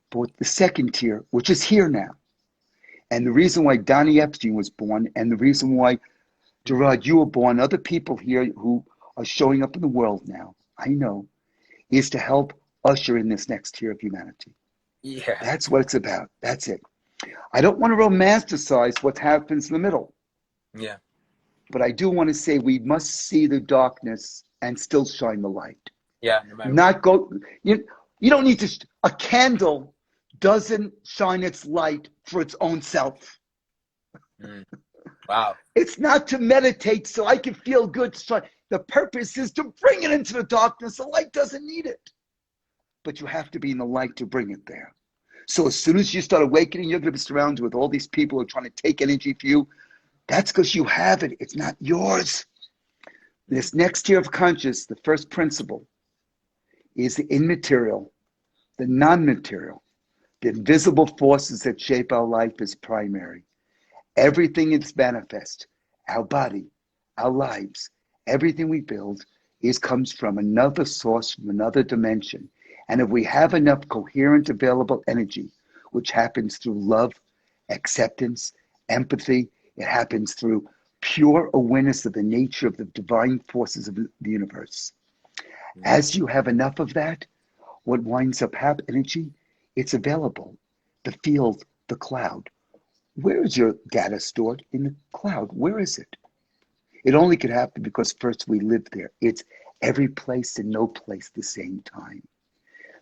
But the second tier, which is here now, and the reason why Donnie Epstein was born, and the reason why, Gerard, you were born, other people here who are showing up in the world now, I know, is to help usher in this next tier of humanity. Yeah. That's what it's about. That's it. I don't want to romanticize what happens in the middle. Yeah. But I do want to say we must see the darkness and still shine the light. Yeah. No matter Not go. You don't need to. A candle doesn't shine its light for its own self. Wow. It's not to meditate so I can feel good. The purpose is to bring it into the darkness. The light doesn't need it. But you have to be in the light to bring it there. So as soon as you start awakening, you're going to be surrounded with all these people who are trying to take energy from you. That's because you have it. It's not yours. This next tier of conscious, the first principle, is the immaterial, the non-material, the invisible forces that shape our life is primary. Everything is manifest. Our body, our lives, everything we build comes from another source, from another dimension. And if we have enough coherent available energy, which happens through love, acceptance, empathy, it happens through pure awareness of the nature of the divine forces of the universe. As you have enough of that, what winds up energy, it's available. The field, the cloud. Where is your data stored? In the cloud. Where is it? It only could happen because first we live there. It's every place and no place at the same time.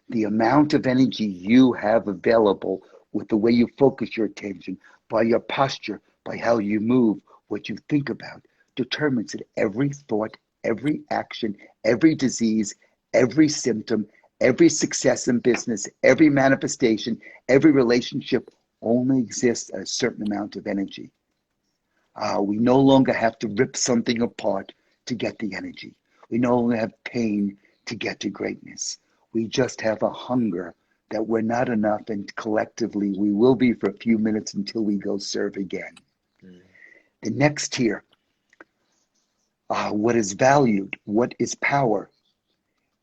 The amount of energy you have available with the way you focus your attention, by your posture, by how you move, what you think about, determines that every thought, every action, every disease, every symptom, every success in business, every manifestation, every relationship only exists at a certain amount of energy. We no longer have to rip something apart to get the energy. We no longer have pain to get to greatness. We just have a hunger that we're not enough, and collectively we will be for a few minutes until we go serve again. The next tier, what is valued, what is power,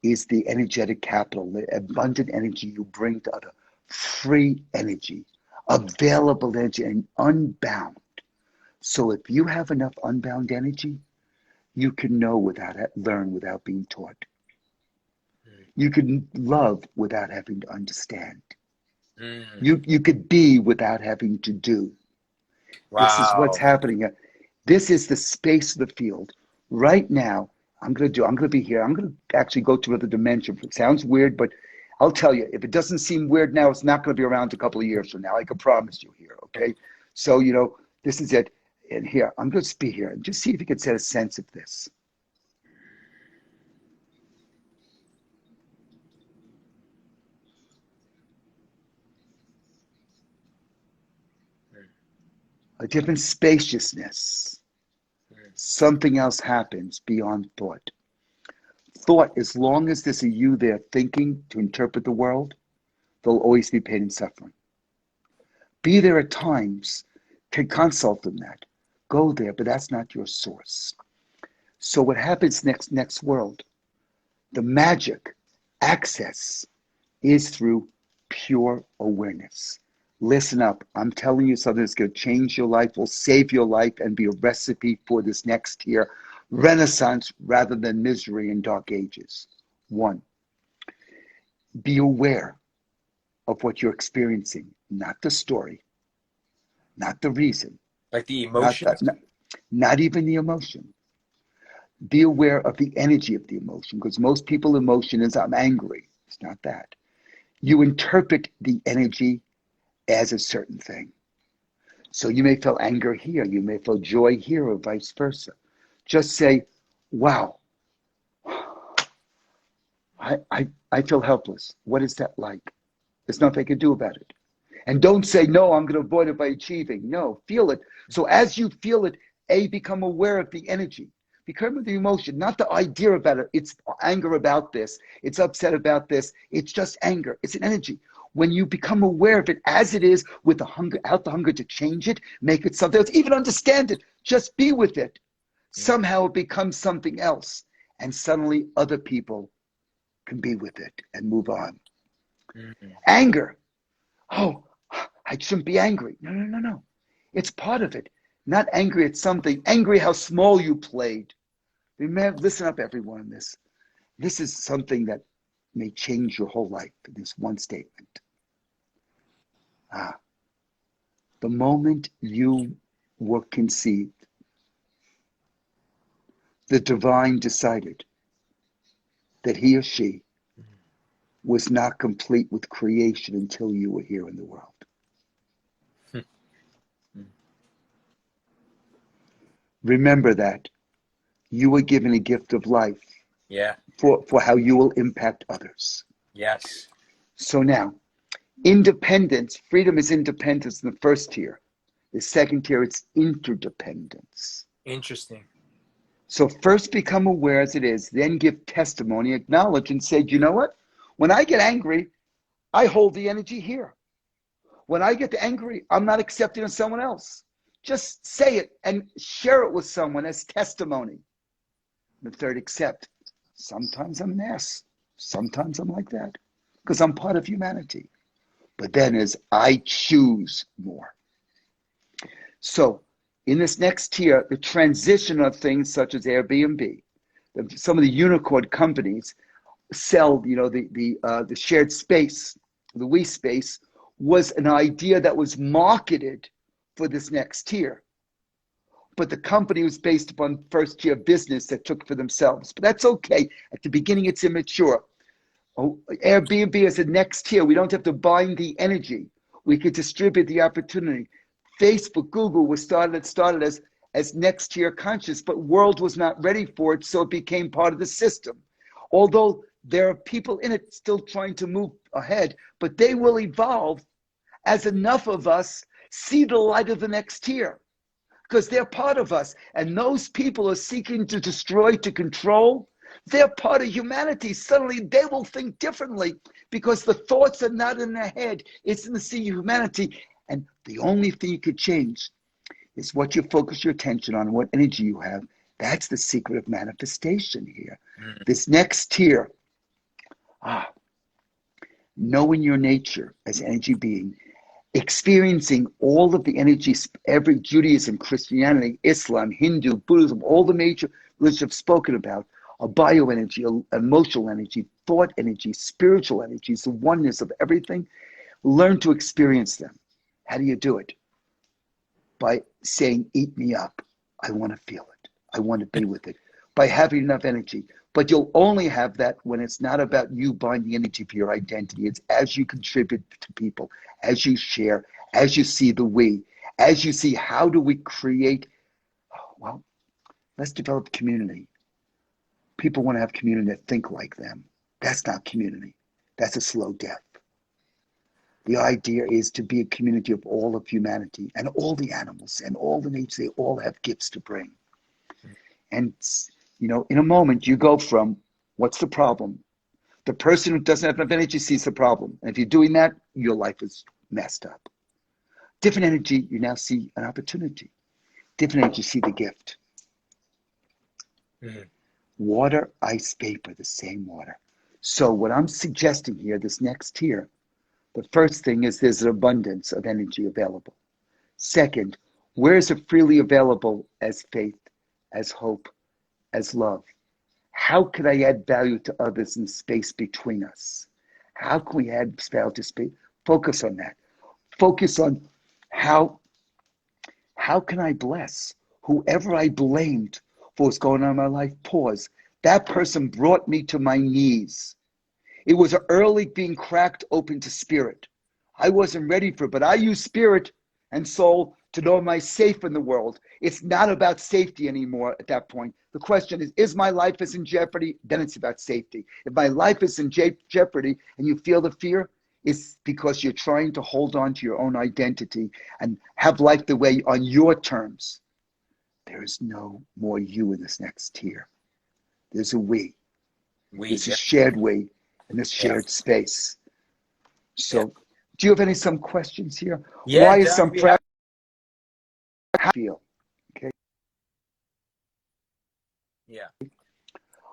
is the energetic capital, the abundant energy you bring to other, free energy, available energy, and unbound. So if you have enough unbound energy, you can know without learn without being taught. You can love without having to understand. You could be without having to do. Wow. This is what's happening. This is the space of the field. Right now, I'm going to be here. I'm going to actually go to another dimension. It sounds weird, but I'll tell you, if it doesn't seem weird now, it's not going to be around a couple of years from now. I can promise you here, okay? So, this is it. And here, I'm going to be here and just see if you can get a sense of this. a different spaciousness. Something else happens beyond thought. Thought, as long as there's a you there thinking to interpret the world, there'll always be pain and suffering. Be there at times, can consult in that. Go there, but that's not your source. So what happens next world? The magic access is through pure awareness. Listen up. I'm telling you something that's going to change your life, will save your life, and be a recipe for this next year. Renaissance rather than misery in dark ages. 1, be aware of what you're experiencing, not the story, not the reason. Like the emotions? Not even the emotion. Be aware of the energy of the emotion, because most people emotion is I'm angry. It's not that. You interpret the energy as a certain thing. So you may feel anger here, you may feel joy here, or vice versa. Just say, wow, I feel helpless. What is that like? There's nothing I can do about it. And don't say, no, I'm going to avoid it by achieving. No, feel it. So as you feel it, become aware of the energy. Become the emotion, not the idea about it. It's anger about this. It's upset about this. It's just anger. It's an energy. When you become aware of it as it is, with the hunger, out the hunger to change it, make it something else, even understand it, just be with it. Somehow it becomes something else. And suddenly other people can be with it and move on. Mm-hmm. Anger. Oh, I shouldn't be angry. No. It's part of it. Not angry at something. Angry how small you played. Remember, listen up, everyone. This is something that may change your whole life. This one statement. The moment you were conceived, the divine decided that he or she was not complete with creation until you were here in the world. Remember that you were given a gift of life. Yeah. For how you will impact others. Yes. So now, independence, freedom is independence in the first tier. The second tier, it's interdependence. Interesting. So first become aware as it is, then give testimony, acknowledge, and say, you know what? When I get angry, I hold the energy here. When I get angry, I'm not accepting of someone else. Just say it and share it with someone as testimony. The third, accept. Sometimes I'm an ass. Sometimes I'm like that because I'm part of humanity. But then is I choose more. So in this next tier, the transition of things such as Airbnb, some of the unicorn companies sell, the shared space, the we space was an idea that was marketed for this next tier. But the company was based upon first tier business that took for themselves. But that's okay. At the beginning, it's immature. Airbnb is the next tier. We don't have to bind the energy. We could distribute the opportunity. Facebook, Google was started as next tier conscious, but world was not ready for it, so it became part of the system. Although there are people in it still trying to move ahead, but they will evolve as enough of us see the light of the next tier. Because they're part of us. And those people are seeking to destroy, to control. They're part of humanity. Suddenly they will think differently because the thoughts are not in their head. It's in the sea of humanity. And the only thing you could change is what you focus your attention on, what energy you have. That's the secret of manifestation here. This next tier, knowing your nature as energy being, experiencing all of the energies, every Judaism, Christianity, Islam, Hindu, Buddhism, all the major religions have spoken about, a bioenergy, emotional energy, thought energy, spiritual energies, the oneness of everything. Learn to experience them. How do you do it? By saying, eat me up. I want to feel it. I want to be with it. By having enough energy. But you'll only have that when it's not about you binding energy for your identity. It's as you contribute to people, as you share, as you see the we, as you see how do we create, well, let's develop community. People want to have community that think like them. That's not community. That's a slow death. The idea is to be a community of all of humanity and all the animals and all the nature. They all have gifts to bring. And, in a moment, you go from what's the problem? The person who doesn't have enough energy sees the problem. And if you're doing that, your life is messed up. Different energy, you now see an opportunity. Different energy, you see the gift. Water, ice, vapor, the same water. So what I'm suggesting here, this next tier, the first thing is there's an abundance of energy available. Second, where is it freely available as faith, as hope, as love? How can I add value to others in the space between us? How can we add value to space? Focus on that. Focus on how can I bless whoever I blamed for what's going on in my life? Pause. That person brought me to my knees. It was an early being cracked open to spirit. I wasn't ready for it, but I use spirit and soul to know am I safe in the world. It's not about safety anymore at that point. The question is my life is in jeopardy? Then it's about safety. If my life is in jeopardy and you feel the fear, it's because you're trying to hold on to your own identity and have life the way on your terms. There is no more you in this next tier. There's a we. It's a shared we in this shared space. So do you have some questions here? Yeah, why is some practice feel? Okay. Yeah.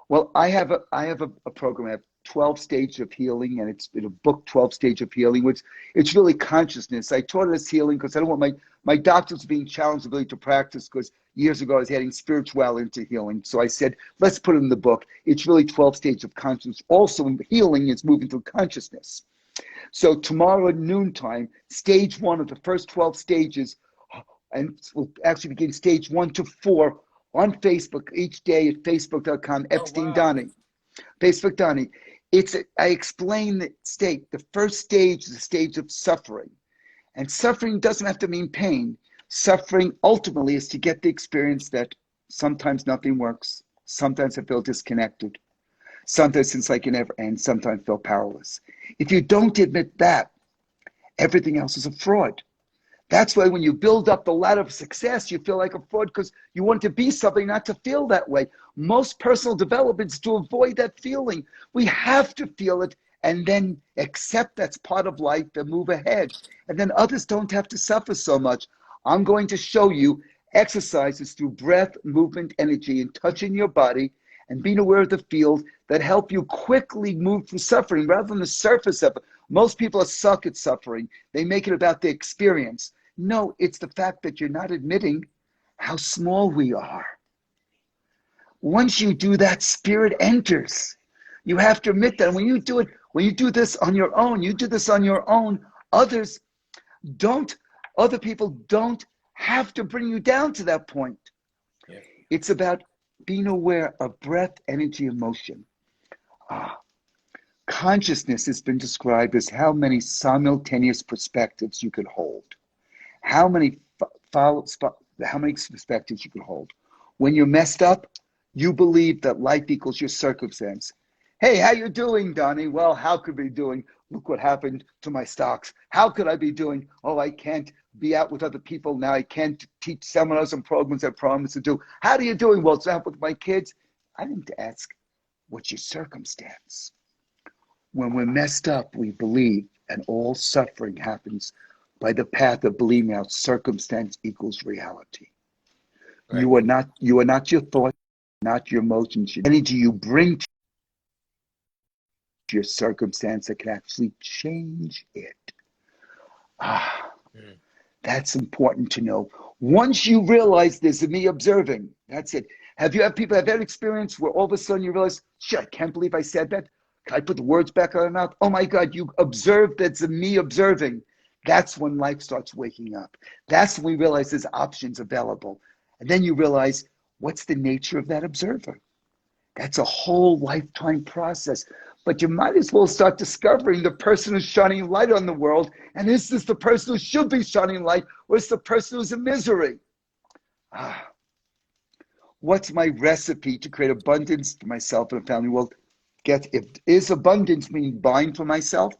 Well, I have a program. I have 12 stages of healing, and it's in a book, 12 stages of healing, which it's really consciousness. I taught it as healing because I don't want my doctors being challenged ability to practice, because years ago I was adding spirituality into healing. So I said, let's put it in the book. It's really 12 stages of consciousness. Also, healing is moving through consciousness. So tomorrow at noontime, stage 1 of the first 12 stages, and we'll actually begin stage 1 to 4 on Facebook each day at facebook.com, Epstein Donnie. Facebook Donnie. I explain the state. The first stage is the stage of suffering. And suffering doesn't have to mean pain. Suffering ultimately is to get the experience that sometimes nothing works. Sometimes I feel disconnected. Sometimes it's like it never ends. Sometimes I feel powerless. If you don't admit that, everything else is a fraud. That's why when you build up the ladder of success, you feel like a fraud because you want to be something, not to feel that way. Most personal developments to avoid that feeling. We have to feel it and then accept that's part of life and move ahead. And then others don't have to suffer so much. I'm going to show you exercises through breath, movement, energy, and touching your body and being aware of the field that help you quickly move through suffering rather than the surface of it. Most people are suck at suffering. They make it about the experience. No, it's the fact that you're not admitting how small we are. Once you do that, spirit enters. You have to admit that. When you do it, when you do this on your own, other people don't have to bring you down to that point. Yeah. It's about being aware of breath, energy, emotion. Consciousness has been described as how many simultaneous perspectives you can hold. How many perspectives you can hold. When you're messed up, you believe that life equals your circumstance. Hey, how you doing, Donnie? Well, how could I be doing? Look what happened to my stocks. How could I be doing? Oh, I can't be out with other people now. I can't teach seminars and programs I promised to do. How are you doing? Well, it's out with my kids. I didn't ask, what's your circumstance? When we're messed up, we believe, and all suffering happens by the path of believing our circumstance equals reality. Right. You are not your thoughts, not your emotions. Your energy you bring to your circumstance that can actually change it. That's important to know. Once you realize there's a me observing, that's it. Have you had people have that experience where all of a sudden you realize, shit, I can't believe I said that? Can I put the words back on my mouth? Oh my God, you observed that's a me observing. That's when life starts waking up. That's when we realize there's options available. And then you realize, what's the nature of that observer? That's a whole lifetime process. But you might as well start discovering the person who's shining light on the world. And is this the person who should be shining light, or is the person who's in misery? What's my recipe to create abundance for myself and family? Well, is abundance mean buying for myself?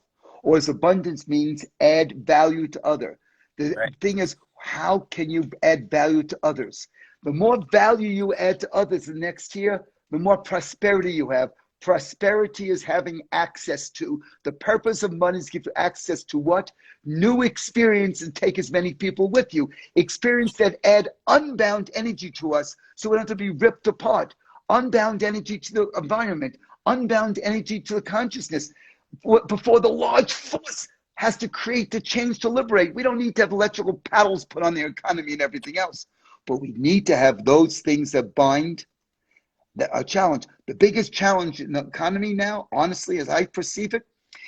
or as abundance means add value to other. The Right. thing is, how can you add value to others? The more value you add to others the next year, the more prosperity you have. Prosperity is having access to. The purpose of money is to give you access to what? New experience, and take as many people with you. Experience that add unbound energy to us so we don't have to be ripped apart. Unbound energy to the environment. Unbound energy to the consciousness. Before the large force has to create the change to liberate. We don't need to have electrical paddles put on the economy and everything else. But we need to have those things that bind, that are challenge. The biggest challenge in the economy now, honestly, as I perceive it,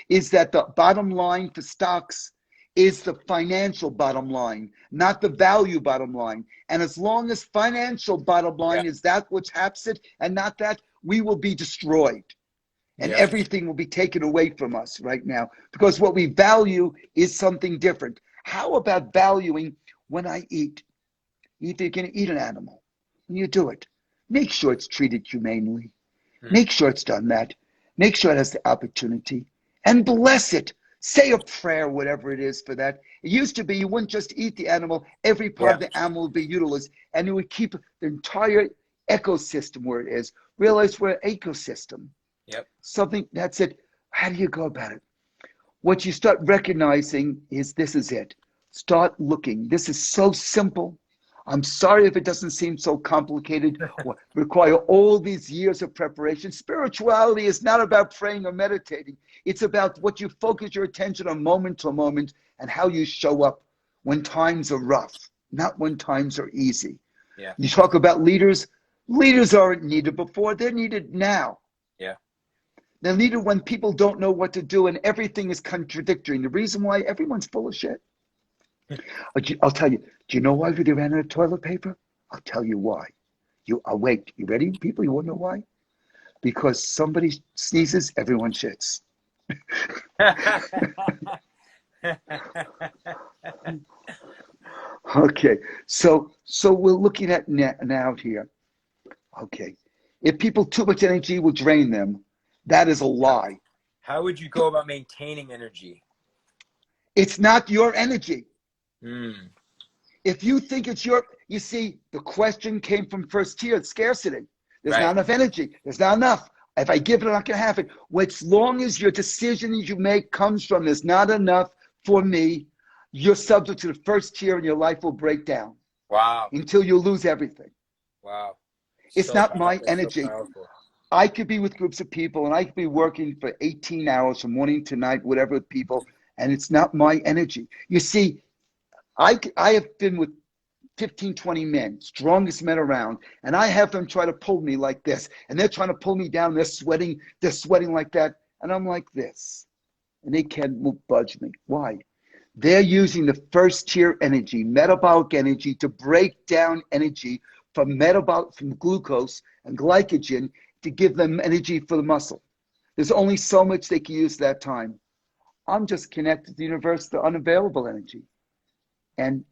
is that the bottom line for stocks is the financial bottom line, not the value bottom line. And as long as financial bottom line is that which haps it and not that, we will be destroyed. And everything will be taken away from us right now, because what we value is something different. How about valuing when I eat? If you're going to eat an animal, when you do it, make sure it's treated humanely. Make sure it's done that. Make sure it has the opportunity. And bless it. Say a prayer, whatever it is for that. It used to be you wouldn't just eat the animal. Every part of the animal would be utilized. And it would keep the entire ecosystem where it is. Realize we're an ecosystem. Something, that's it. How do you go about it? What you start recognizing is this is it. Start looking. This is so simple. I'm sorry if it doesn't seem so complicated or require all these years of preparation. Spirituality is not about praying or meditating. It's about what you focus your attention on moment to moment and how you show up when times are rough, not when times are easy. You talk about leaders. Leaders aren't needed before. They're needed now. They're needed when people don't know what to do and everything is contradictory. And the reason why everyone's full of shit. I'll tell you. Do you know why they ran out of toilet paper? I'll tell you why. I'll wait. You ready, people? You want to know why? Because somebody sneezes, everyone shits. Okay, so we're looking at now here. Okay, if people too much energy will drain them, that is a lie. How would you go about maintaining energy? It's not your energy. If you think it's you see, the question came from first tier, it's scarcity. There's not enough energy. There's not enough. If I give it, I'm not going to have it. Well, as long as your decisions you make comes from there's not enough for me, you're subject to the first tier and your life will break down. Until you lose everything. It's so not my energy. So I could be with groups of people and I could be working for 18 hours from morning to night, whatever, with people, and it's not my energy. You see, I have been with 15, 20 men, strongest men around, and I have them try to pull me like this, and they're trying to pull me down. They're sweating like that, and I'm like this, and they can't budge me. Why? They're using the first tier energy, metabolic energy, to break down energy from glucose and glycogen to give them energy for the muscle. There's only so much they can use that time. I'm just connected to the universe, the unavailable energy. And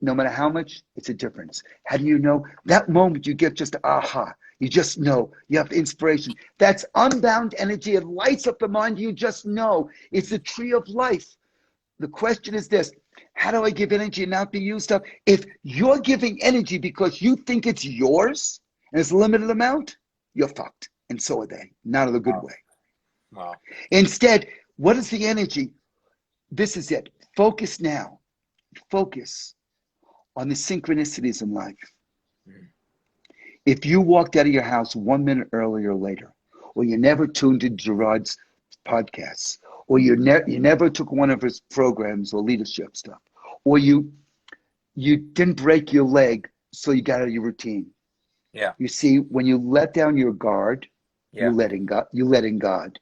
no matter how much, it's a difference. How do you know? That moment you get just aha. You just know. You have inspiration. That's unbound energy. It lights up the mind. You just know. It's the tree of life. The question is this. How do I give energy and not be used up? If you're giving energy because you think it's yours and it's a limited amount, you're fucked. And so are they. Not in a good way. Instead, what is the energy? This is it. Focus now. Focus on the synchronicities in life. If you walked out of your house 1 minute earlier or later, or you never tuned into Gerard's podcasts, or you never took one of his programs or leadership stuff, or you didn't break your leg, so you got out of your routine. You see, when you let down your guard, you let in God.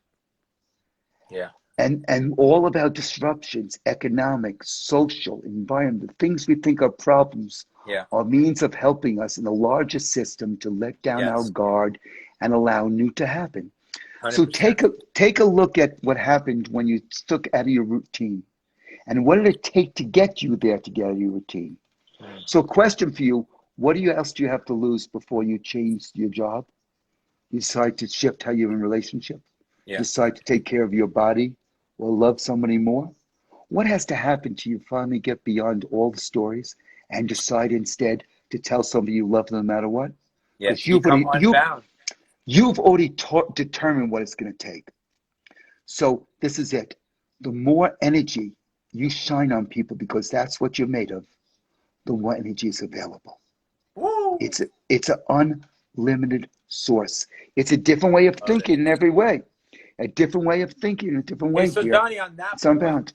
And all about disruptions, economic, social, environment, things we think are problems are means of helping us in the larger system to let down our guard and allow new to happen. 100%. So take a look at what happened when you took out of your routine. And what did it take to get you there to get out of your routine? So question for you, what else do you have to lose before you change your job? You decide to shift how you're in relationship. You decide to take care of your body will love somebody more? What has to happen to you finally get beyond all the stories and decide instead to tell somebody you love them no matter what? Yeah, Because to become unbound. you've already determined what it's going to take. So this is it. The more energy you shine on people, because that's what you're made of, the more energy is available. Woo! It's an unlimited source. It's a different way of Love it. thinking in every way. A different way of thinking in a different Hey, way so here. Donnie, It's unbound.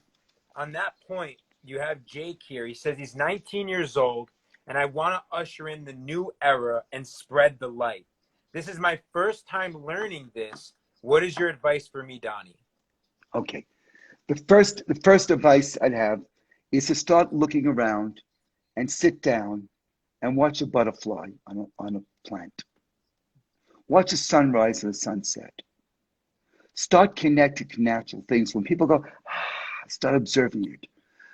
on that point, you have Jake here. He says he's 19 years old, and I want to usher in the new era and spread the light. This is my first time learning this. What is your advice for me, Donnie? Okay. The first advice I'd have is to start looking around and sit down and watch a butterfly on a plant. Watch a sunrise and a sunset. Start connecting to natural things. When people go, start observing it.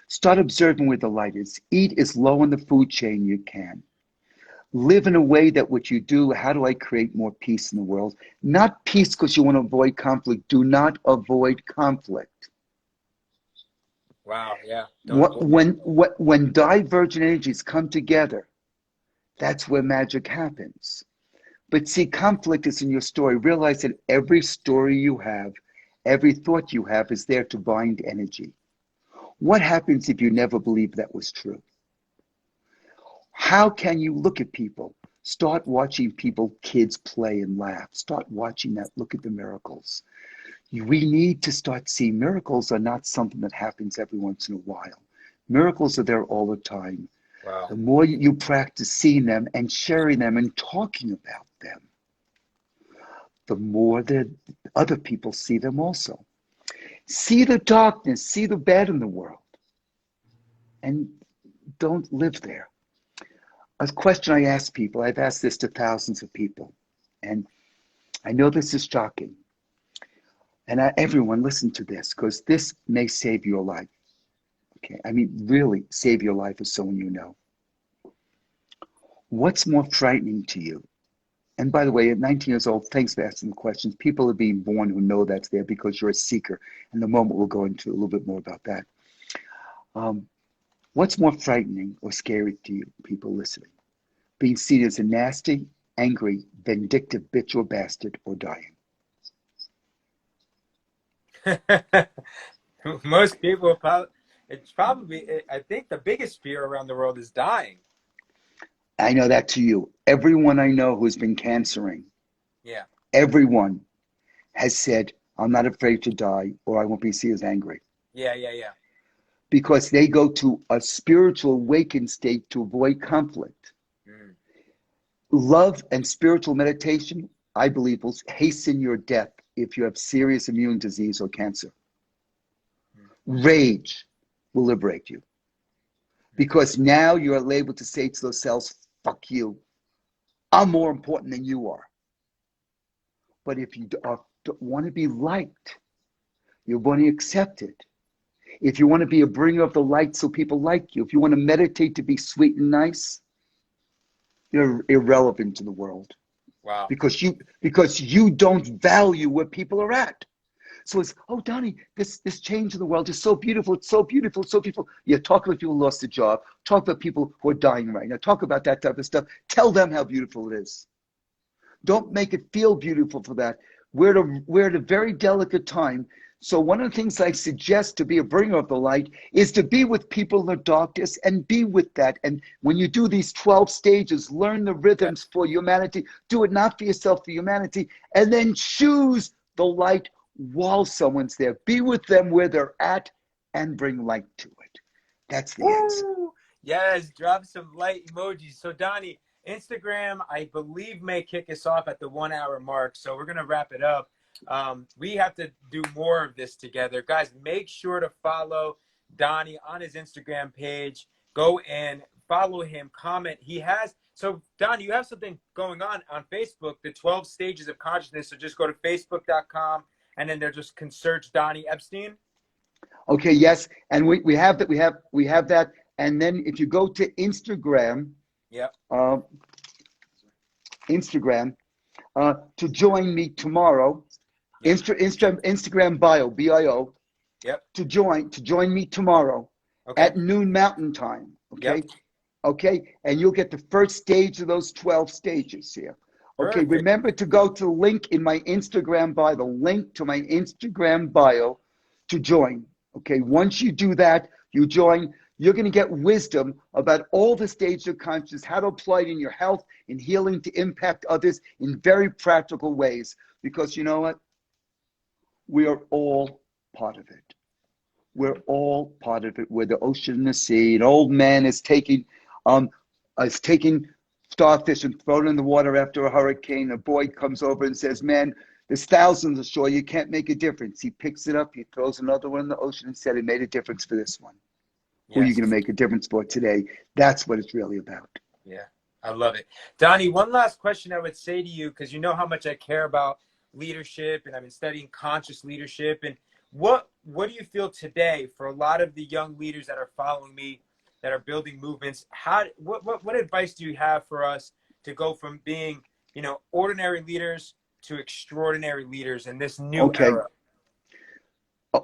Start observing where the light is. Eat as low on the food chain you can. Live in a way that what you do, how do I create more peace in the world? Not peace because you want to avoid conflict. Do not avoid conflict. Wow, yeah. Don't avoid When divergent energies come together, that's where magic happens. But see, conflict is in your story. Realize that every story you have, every thought you have is there to bind energy. What happens if you never believed that was true? How can you look at people? Start watching kids play and laugh. Start watching that. Look at the miracles. We need to start seeing miracles are not something that happens every once in a while. Miracles are there all the time. Wow. The more you practice seeing them and sharing them and talking about them, the more that other people see them also. See the darkness, see the bad in the world, and don't live there. A question I ask people, I've asked this to thousands of people, and I know this is shocking. And everyone listen to this, because this may save your life. Okay, I mean, really save your life as someone you know. What's more frightening to you? And by the way, at 19 years old, thanks for asking the questions. People are being born who know that's there because you're a seeker. In the moment, we'll go into a little bit more about that. What's more frightening or scary to you, people listening? Being seen as a nasty, angry, vindictive bitch or bastard, or dying? Most people probably, I think the biggest fear around the world is dying. I know that to you. Everyone I know who's been cancering, Yeah. everyone has said, I'm not afraid to die, or I won't be seen as angry. Yeah. Because they go to a spiritual awakened state to avoid conflict. Mm. Love and spiritual meditation, I believe, will hasten your death if you have serious immune disease or cancer. Rage will liberate you. Because now you're able to say to those cells, fuck you. I'm more important than you are. But if you want to be liked, you want to accept it. If you want to be a bringer of the light so people like you, if you want to meditate to be sweet and nice, you're irrelevant to the world. Wow. Because you don't value where people are at. So it's, oh, Donnie, this change in the world is so beautiful. It's so beautiful. It's so beautiful. Yeah, talk about people who lost a job. Talk about people who are dying right now. Talk about that type of stuff. Tell them how beautiful it is. Don't make it feel beautiful for that. We're at a very delicate time. So one of the things I suggest to be a bringer of the light is to be with people in the darkness and be with that. And when you do these 12 stages, learn the rhythms for humanity. Do it not for yourself, for humanity. And then choose the light while someone's there. Be with them where they're at and bring light to it. That's the answer. Yes, drop some light emojis. So Donnie, Instagram, I believe, may kick us off at the 1 hour mark. So we're going to wrap it up. We have to do more of this together. Guys, make sure to follow Donnie on his Instagram page. Go and follow him, comment. So Donnie, you have something going on Facebook, the 12 stages of consciousness. So just go to facebook.com and then just can search Donnie Epstein. Okay, yes. And we have that. We have that. And then if you go to Instagram, Instagram, to join me tomorrow, Instagram bio, bio, Yep. to join me tomorrow Okay. at noon Mountain Time. Okay. Yep. Okay. And you'll get the first stage of those 12 stages here. Okay. Perfect. Remember to go to the link in my Instagram bio, the link to my Instagram bio to join. Okay. Once you do that, you join, you're going to get wisdom about all the stages of consciousness, how to apply it in your health, in healing, to impact others in very practical ways. Because you know what? We are all part of it. We're all part of it. We're the ocean and the sea. An old man is taking starfish and throwing it in the water after a hurricane. A boy comes over and says, "Man, there's thousands ashore. You can't make a difference." He picks it up. He throws another one in the ocean and said, "It made a difference for this one." Who are you Yes. going to make a difference for today? That's what it's really about. Yeah. I love it. Donnie, one last question I would say to you, because you know how much I care about leadership, and I've been studying conscious leadership. And what do you feel today for a lot of the young leaders that are following me, that are building movements? What advice do you have for us to go from being, ordinary leaders to extraordinary leaders in this new Okay. era?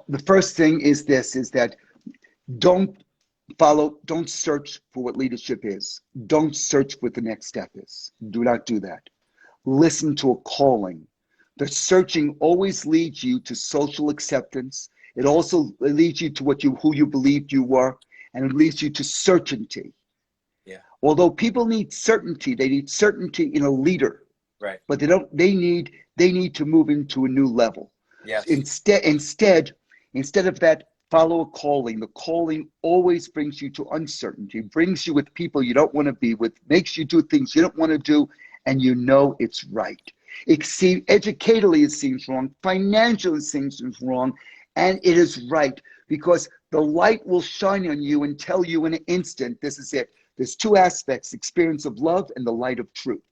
The first thing is this, is that don't search for what leadership is. Don't search what the next step is. Do not do that. Listen to a calling. The searching always leads you to social acceptance. It also leads you to who you believed you were, and it leads you to certainty. Yeah. Although people need certainty, they need certainty in a leader. Right. But they need to move into a new level. Yes. Instead of that, follow a calling. The calling always brings you to uncertainty, brings you with people you don't want to be with, makes you do things you don't want to do, and you know it's right. Educationally it seems wrong, financially it seems wrong, and it is right, because the light will shine on you and tell you in an instant, this is it. There's two aspects: experience of love and the light of truth.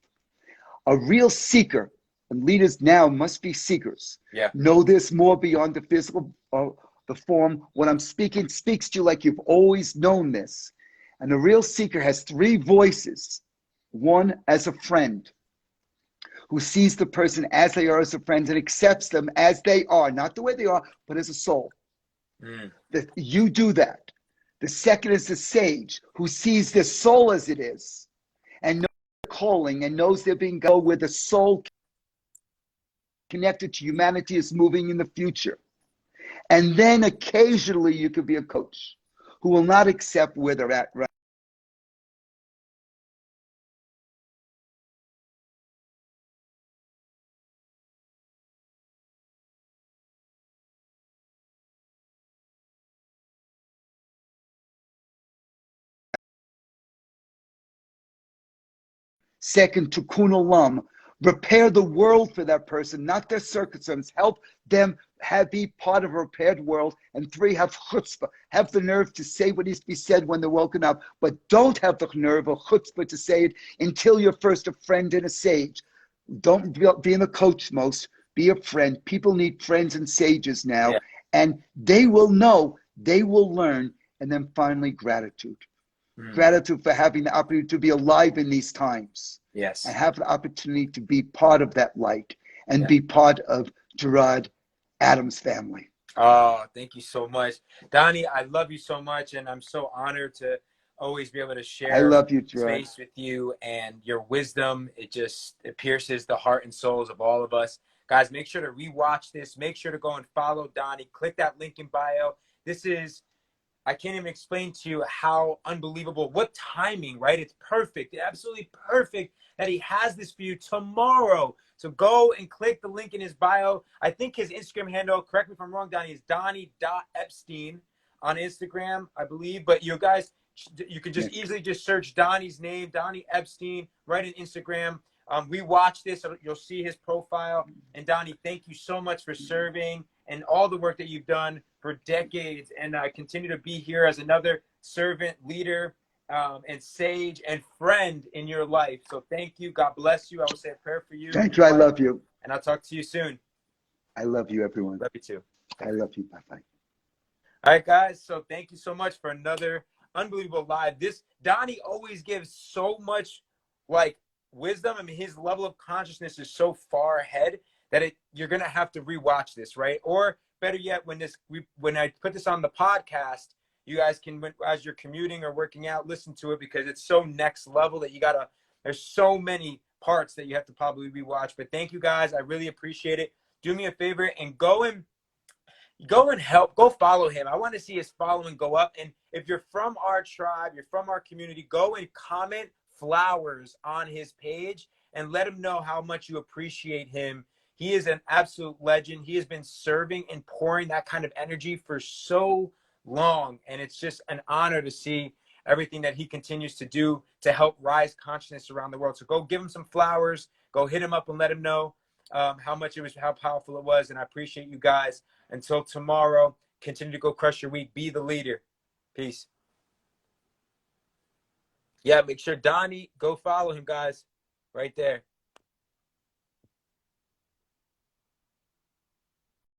A real seeker, and leaders now must be seekers. Yeah. Know this more beyond the physical, the form. What I'm speaking speaks to you like you've always known this. And the real seeker has three voices. One, as a friend, who sees the person as they are as a friend and accepts them as they are, not the way they are, but as a soul. You do that. The second is the sage, who sees the soul as it is and knows the calling and knows they're being go where the soul connected to humanity is moving in the future. And then occasionally you could be a coach who will not accept where they're at right. Second, tikkun olam, repair the world for that person, not their circumstance. Help them be part of a repaired world. And three, have chutzpah, have the nerve to say what needs to be said when they're woken up, but don't have the nerve or chutzpah to say it until you're first a friend and a sage. Don't be in the coach most, be a friend. People need friends and sages now, Yeah. and they will know, they will learn. And then finally, gratitude. Gratitude for having the opportunity to be alive in these times. Yes. And have the opportunity to be part of that light and be part of Gerard Adams' family. Oh, thank you so much. Donnie, I love you so much, and I'm so honored to always be able to share I love you, Gerard. space with you, and your wisdom. It pierces the heart and souls of all of us. Guys, make sure to rewatch this. Make sure to go and follow Donnie. Click that link in bio. I can't even explain to you how unbelievable, what timing, right? It's perfect, absolutely perfect that he has this for you tomorrow. So go and click the link in his bio. I think his Instagram handle, correct me if I'm wrong, Donnie, is Donnie.Epstein on Instagram, I believe. But you guys, you can just easily just search Donnie's name, Donnie Epstein, right in Instagram. We watch this, so you'll see his profile. And Donnie, thank you so much for serving and all the work that you've done for decades, and continue to be here as another servant, leader, and sage and friend in your life. So thank you. God bless you. I will say a prayer for you. Thank you. I love you. And I'll talk to you soon. I love you, everyone. Love you too. I love you. Bye-bye. All right, guys. So thank you so much for another unbelievable live. Donnie always gives so much wisdom. I mean, his level of consciousness is so far ahead you're gonna have to rewatch this, right? Or better yet, when I put this on the podcast, you guys can, as you're commuting or working out, listen to it, because it's so next level that there's so many parts that you have to probably rewatch. But thank you guys. I really appreciate it. Do me a favor and go and go follow him. I want to see his following go up. And if you're from our tribe, you're from our community, go and comment flowers on his page and let him know how much you appreciate him. He is an absolute legend. He has been serving and pouring that kind of energy for so long. And it's just an honor to see everything that he continues to do to help rise consciousness around the world. So go give him some flowers, go hit him up and let him know how powerful it was. And I appreciate you guys. Until tomorrow, continue to go crush your week. Be the leader. Peace. Yeah, make sure Donnie, go follow him, guys. Right there.